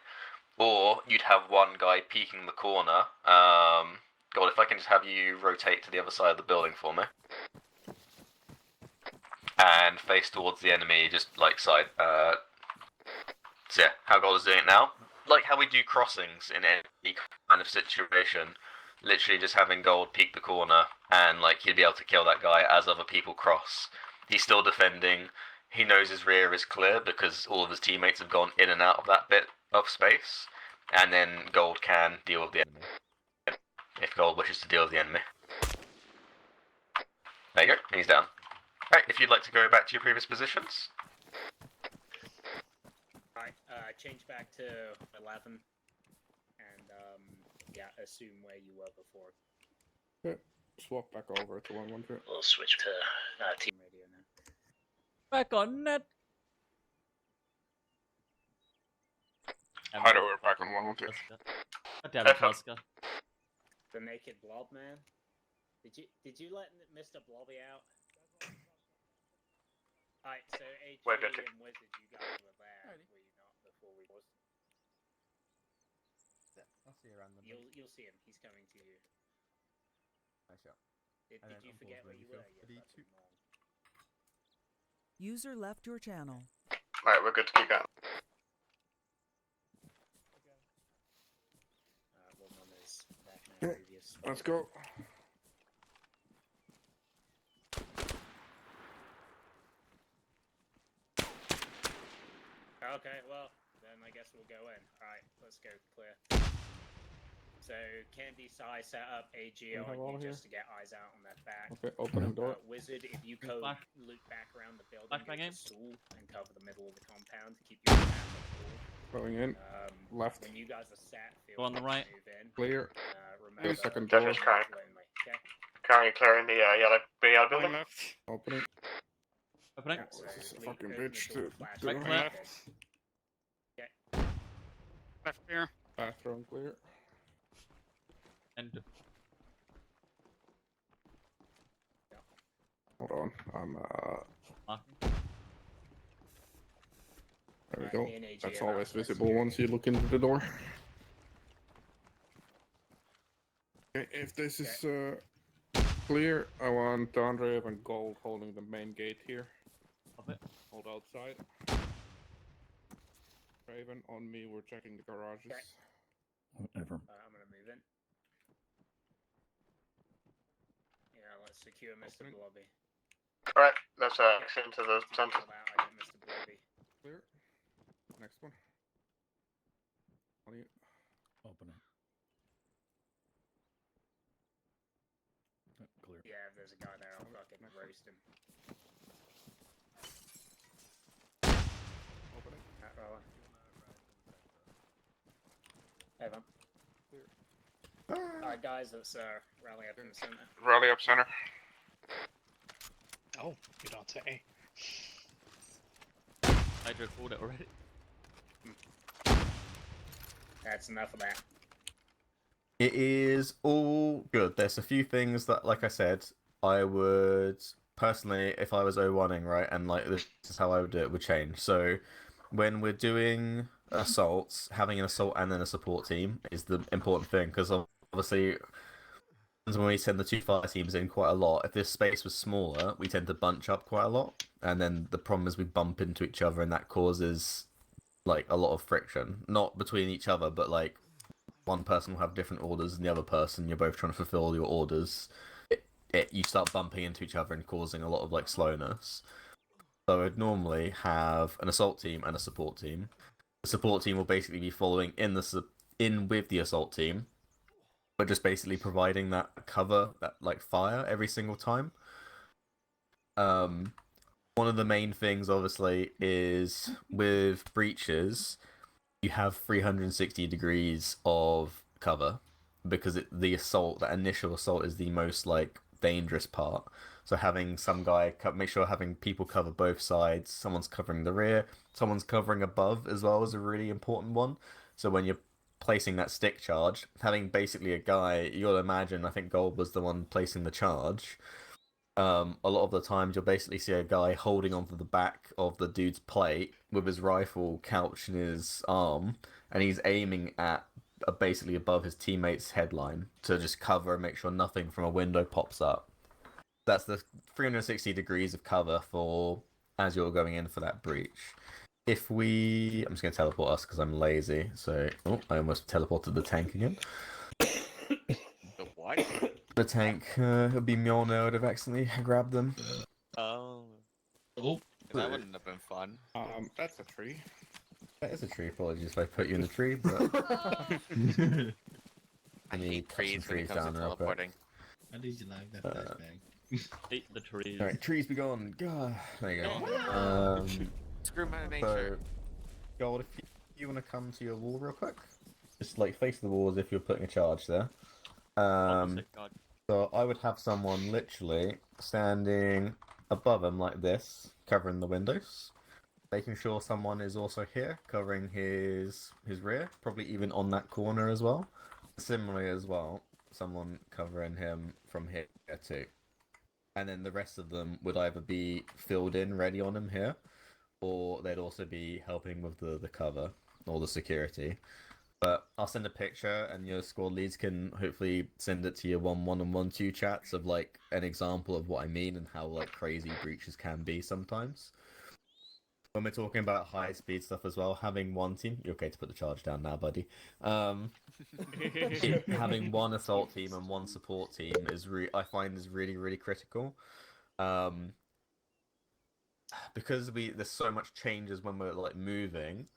or you'd have one guy peeking the corner. God, if I can just have you rotate to the other side of the building for me. And face towards the enemy, just like side. So yeah, how God is doing it now. Like how we do crossings in any kind of situation. literally just having gold peek the corner, and like he'd be able to kill that guy as other people cross. He's still defending. He knows his rear is clear because all of his teammates have gone in and out of that bit of space, and then gold can deal with the enemy if gold wishes to deal with the enemy. There you go, he's down. Right, if you'd like to go back to your previous positions. Alright, change back to 11. And, yeah, assume where you were before. Okay, swap back over to 113. We'll switch to team radio now. Back on net. Hi, we're back on 113. God damn it, Tusker. The naked blob man? Did you let Mr. Blobby out? Alright, so HG and Wizard, you guys were there, were you not, before we was? Yeah, I'll see you around the You'll see him, he's coming to you. Nice shot. Did you forget where you were? User left your channel. Alright, we're good to keep going. One is back now, previous. Let's go. Okay, well, then I guess we'll go in. Alright, let's go clear. So, Candy Sai set up AG on you just to get eyes out on that back. Okay, opening door. Wizard, if you go loop back around the building, go to stool and cover the middle of the compound to keep your back on the wall. Going in. Left. When you guys are sat, feel Go on the right. move in. Clear. Remember, Second door. lonely, okay? Currently clearing the yellow building. Opening. Opening. So This is a leave- fucking open the bitch door, to flash do. it, Clear. okay. Left clear. Bathroom clear. And Hold on, I'm marking. there we Alright, go. me and AG That's are always out. visible once you look into the door. Okay, if this is clear, I want Andre and Gold holding the main gate here. Hold outside. Raven on me, we're checking the garages. Whatever. I'm gonna move in. Yeah, let's secure Mr. Blobby. Alright, let's exit into the center. I hit Mr. Blobby. Clear. Next one. On you. Open it. Clear. Yeah, if there's a guy there, I'll fucking roast him. Opening. Hat roller. Evan. Alright guys, let's rally up in the center. Rally up center. Oh, you don't say. I just pulled it already. That's enough of that. It is all good. There's a few things that, like I said, I would personally, if I was 0-1ing, right, and like this is how I would do it, would change. So when we're doing assaults, having an assault and then a support team is the important thing, because obviously when we send the two fire teams in quite a lot, if this space was smaller, we tend to bunch up quite a lot, and then the problem is we bump into each other, and that causes like a lot of friction, not between each other, but like one person will have different orders than the other person. You're both trying to fulfill your orders. You start bumping into each other and causing a lot of like slowness. So I'd normally have an assault team and a support team. The support team will basically be following in with the assault team, but just basically providing that cover, that like fire every single time. One of the main things, obviously, is with breaches, you have 360 degrees of cover, because the assault, that initial assault, is the most like dangerous part. So having some guy make sure having people cover both sides, someone's covering the rear, someone's covering above as well, is a really important one. So when you're placing that stick charge, having basically a guy, you'll imagine, I think Gold was the one placing the charge. A lot of the times you'll basically see a guy holding onto the back of the dude's plate with his rifle couched in his arm, and he's aiming at basically above his teammate's headline to just cover and make sure nothing from a window pops up. That's the 360 degrees of cover for as you're going in for that breach. I'm just going to teleport us because I'm lazy. So, I almost teleported the tank again. What? The tank would be Mjolnir would have accidentally grabbed them. Oh. Oh. That wouldn't have been fun. That's a tree. That is a tree. Apologies if I put you in the tree, but I hate trees when it comes to teleporting. How did you like that flashbang? Hate the trees. Alright, trees be gone. God, there you go. Screw Mother Nature. So, Gold, if you want to come to your wall real quick, just like face the wall as if you're putting a charge there. So I would have someone literally standing above him like this, covering the windows, making sure someone is also here, covering his rear, probably even on that corner as well. Similarly as well, someone covering him from here too. And then the rest of them would either be filled in, ready on him here, or they'd also be helping with the cover or the security. But I'll send a picture, and your squad leads can hopefully send it to your 1-1 and 1-2 chats of like an example of what I mean and how like crazy breaches can be sometimes. When we're talking about high speed stuff as well, having one team, you're okay to put the charge down now, buddy. Having one assault team and one support team is I find is really critical. Because there's so much changes when we're like moving,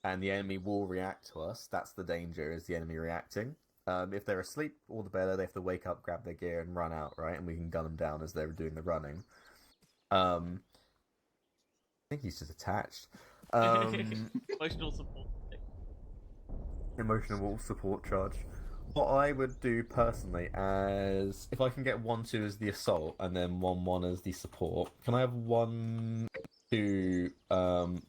and the enemy will react to us. That's the danger, is the enemy reacting. If they're asleep, all the better. They have to wake up, grab their gear, and run out, right? And we can gun them down as they're doing the running. I think he's just attached. Emotional support. Emotional support charge. What I would do personally, as if I can get 1-2 as the assault and then 1-1 as the support, can I have 1-2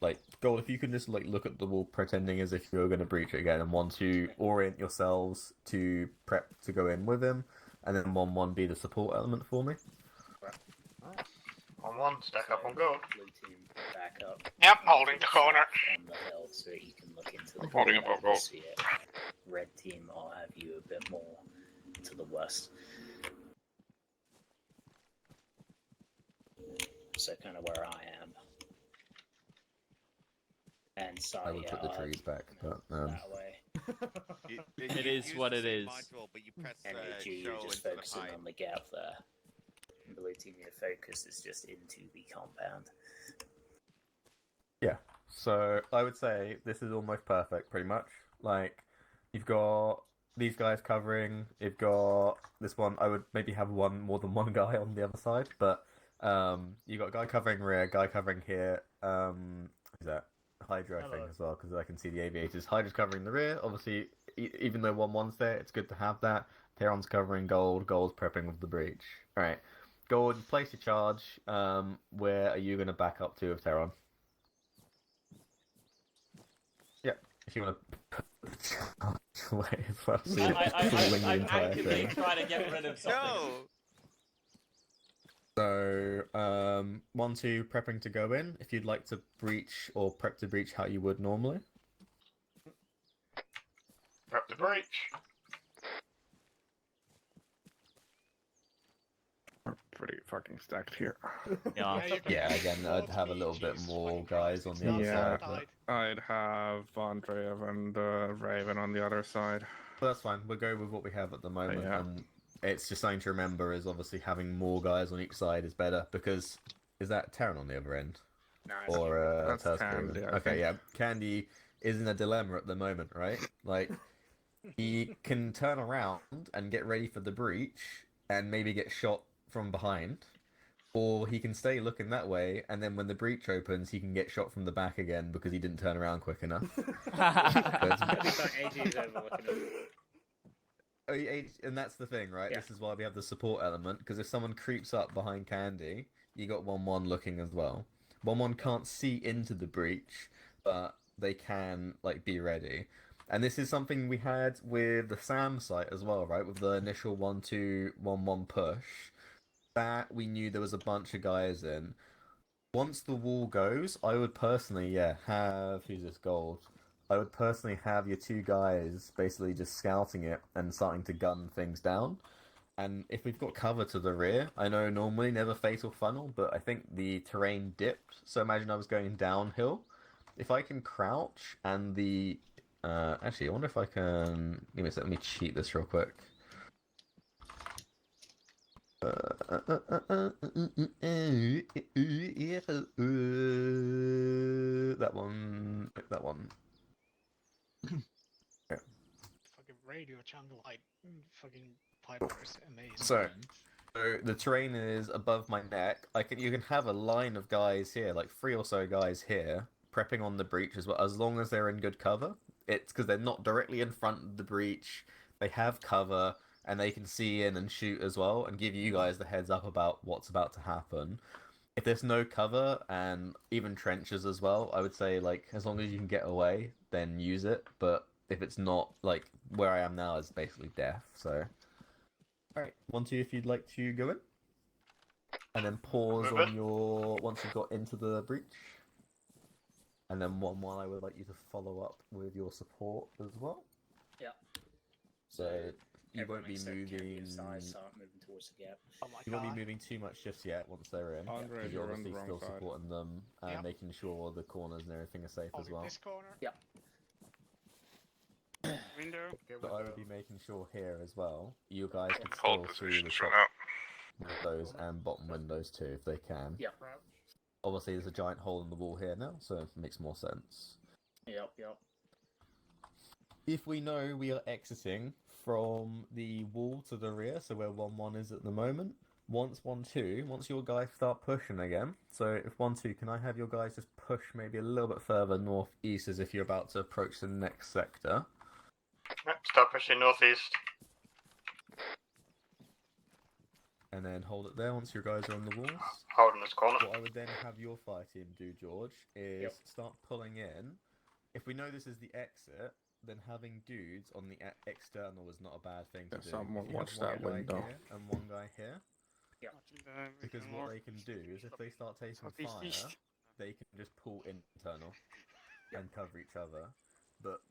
like Gold? If you can just like look at the wall, pretending as if you're going to breach it again, and 1-2 orient yourselves to prep to go in with him, and then 1-1 be the support element for me. On one, stack up on gold. Blue team back up. Yep, holding the corner. On the hill so that you can look into the Holding up on gold. see it. Red team, I'll have you a bit more to the west. So kind of where I am. And I would put the trees back, but that way. It is what it is. And you're just focusing on the gap there. Blue team, your focus is just into the compound. Yeah, so I would say this is almost perfect, pretty much. Like, you've got these guys covering, you've got this one. I would maybe have more than one guy on the other side, but you've got guy covering rear, guy covering here. Is that Hydra, I think, as well, because I can see the aviators. Hydra's covering the rear, obviously, even though 1-1's there, it's good to have that. Terron's covering gold, gold's prepping with the breach. Alright. Gold, place your charge. Where are you going to back up to with Terron? Yeah, if you want to put the charge away as well. So I'm actively trying to get rid of something. No! So, 1-2 prepping to go in. If you'd like to breach or prep to breach how you would normally. Prep to breach. Pretty fucking stacked here. Yeah, again, I'd have a little bit more guys on the other side. But... I'd have Andreev and Raven on the other side. Well, that's fine. We'll go with what we have at the moment. And it's just something to remember is obviously having more guys on each side is better, because is that Terran on the other end? No, or that's Tusker? Candy, I Okay, think. yeah. Candy is in a dilemma at the moment, right? Like, he can turn around and get ready for the breach and maybe get shot from behind, or he can stay looking that way, and then when the breach opens, he can get shot from the back again because he didn't turn around quick enough. And that's the thing, right? Yeah. This is why we have the support element, because if someone creeps up behind Candy, you got 1-1 looking as well. 1-1 can't see into the breach, but they can like be ready. And this is something we had with the Sam site as well, right? With the initial 1-2, 1-1 push. That we knew there was a bunch of guys in. Once the wall goes, I would personally, have... Who's this Gold? I would personally have your two guys basically just scouting it and starting to gun things down. And if we've got cover to the rear, I know normally never fatal funnel, but I think the terrain dipped. So imagine I was going downhill. If I can crouch and the... actually, I wonder if I can... Give me a sec, let me cheat this real quick. That one. That one. Yeah. Fucking radio channel like fucking Piper is amazing. So the terrain is above my neck. You can have a line of guys here, like 3 or so guys here, prepping on the breach as well, as long as they're in good cover. It's because they're not directly in front of the breach. They have cover, and they can see in and shoot as well, and give you guys the heads up about what's about to happen. If there's no cover, and even trenches as well, I would say, like, as long as you can get away, then use it. But if it's not, like, where I am now is basically death, so... Alright, 1, 2 if you'd like to go in. And then pause Move on it. your... once you've got into the breach. And then 1 while I would like you to follow up with your support as well. Yeah. So you Everyone won't be except moving... Candy and Sai start moving towards the gap. Oh my You won't god. be moving too much just yet once they're in. Andre, Because you're you're on the obviously wrong still side. supporting them and Yep. making sure the corners and everything are safe as well. This corner. Yeah. Window. So I would be making sure here as well, you guys could Hold still see the positions for top now. windows and bottom windows too, if they can. Yeah. Obviously, there's a giant hole in the wall here now, so it makes more sense. Yep. Yep. If we know we are exiting from the wall to the rear, so where 1-1 is at the moment, once 1-2, once your guys start pushing again, so if 1-2, can I have your guys just push maybe a little bit further northeast as if you're about to approach the next sector? Start pushing northeast. And then hold it there once your guys are on the walls. Holding this corner. What I would then have your fire team do, George, is Yep. start pulling in. If we know this is the exit, then having dudes on the external is not a bad thing to Yeah, do. someone If you watch have one that guy window. here and 1 guy here, Yeah. because what they can do is if they start taking fire, they can just pull internal and cover each other. But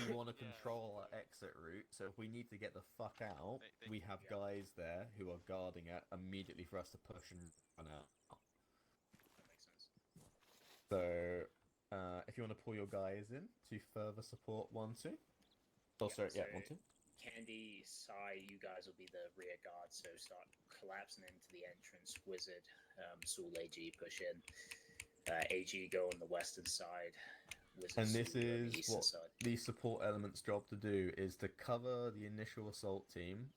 we want to control our exit route, so if we need to get the fuck out, we have guys there who are guarding it immediately for us to push and run out. That makes sense. So, if you want to pull your guys in to further support 1-2. Oh, sorry, yeah, 1-2. Candy, Sai, you guys will be the rear guard, so start collapsing into the entrance. Wizard, Soul AG push in. AG go on the western side. Wizard, And this Soul go on the is eastern what side. the support element's job to do, is to cover the initial assault team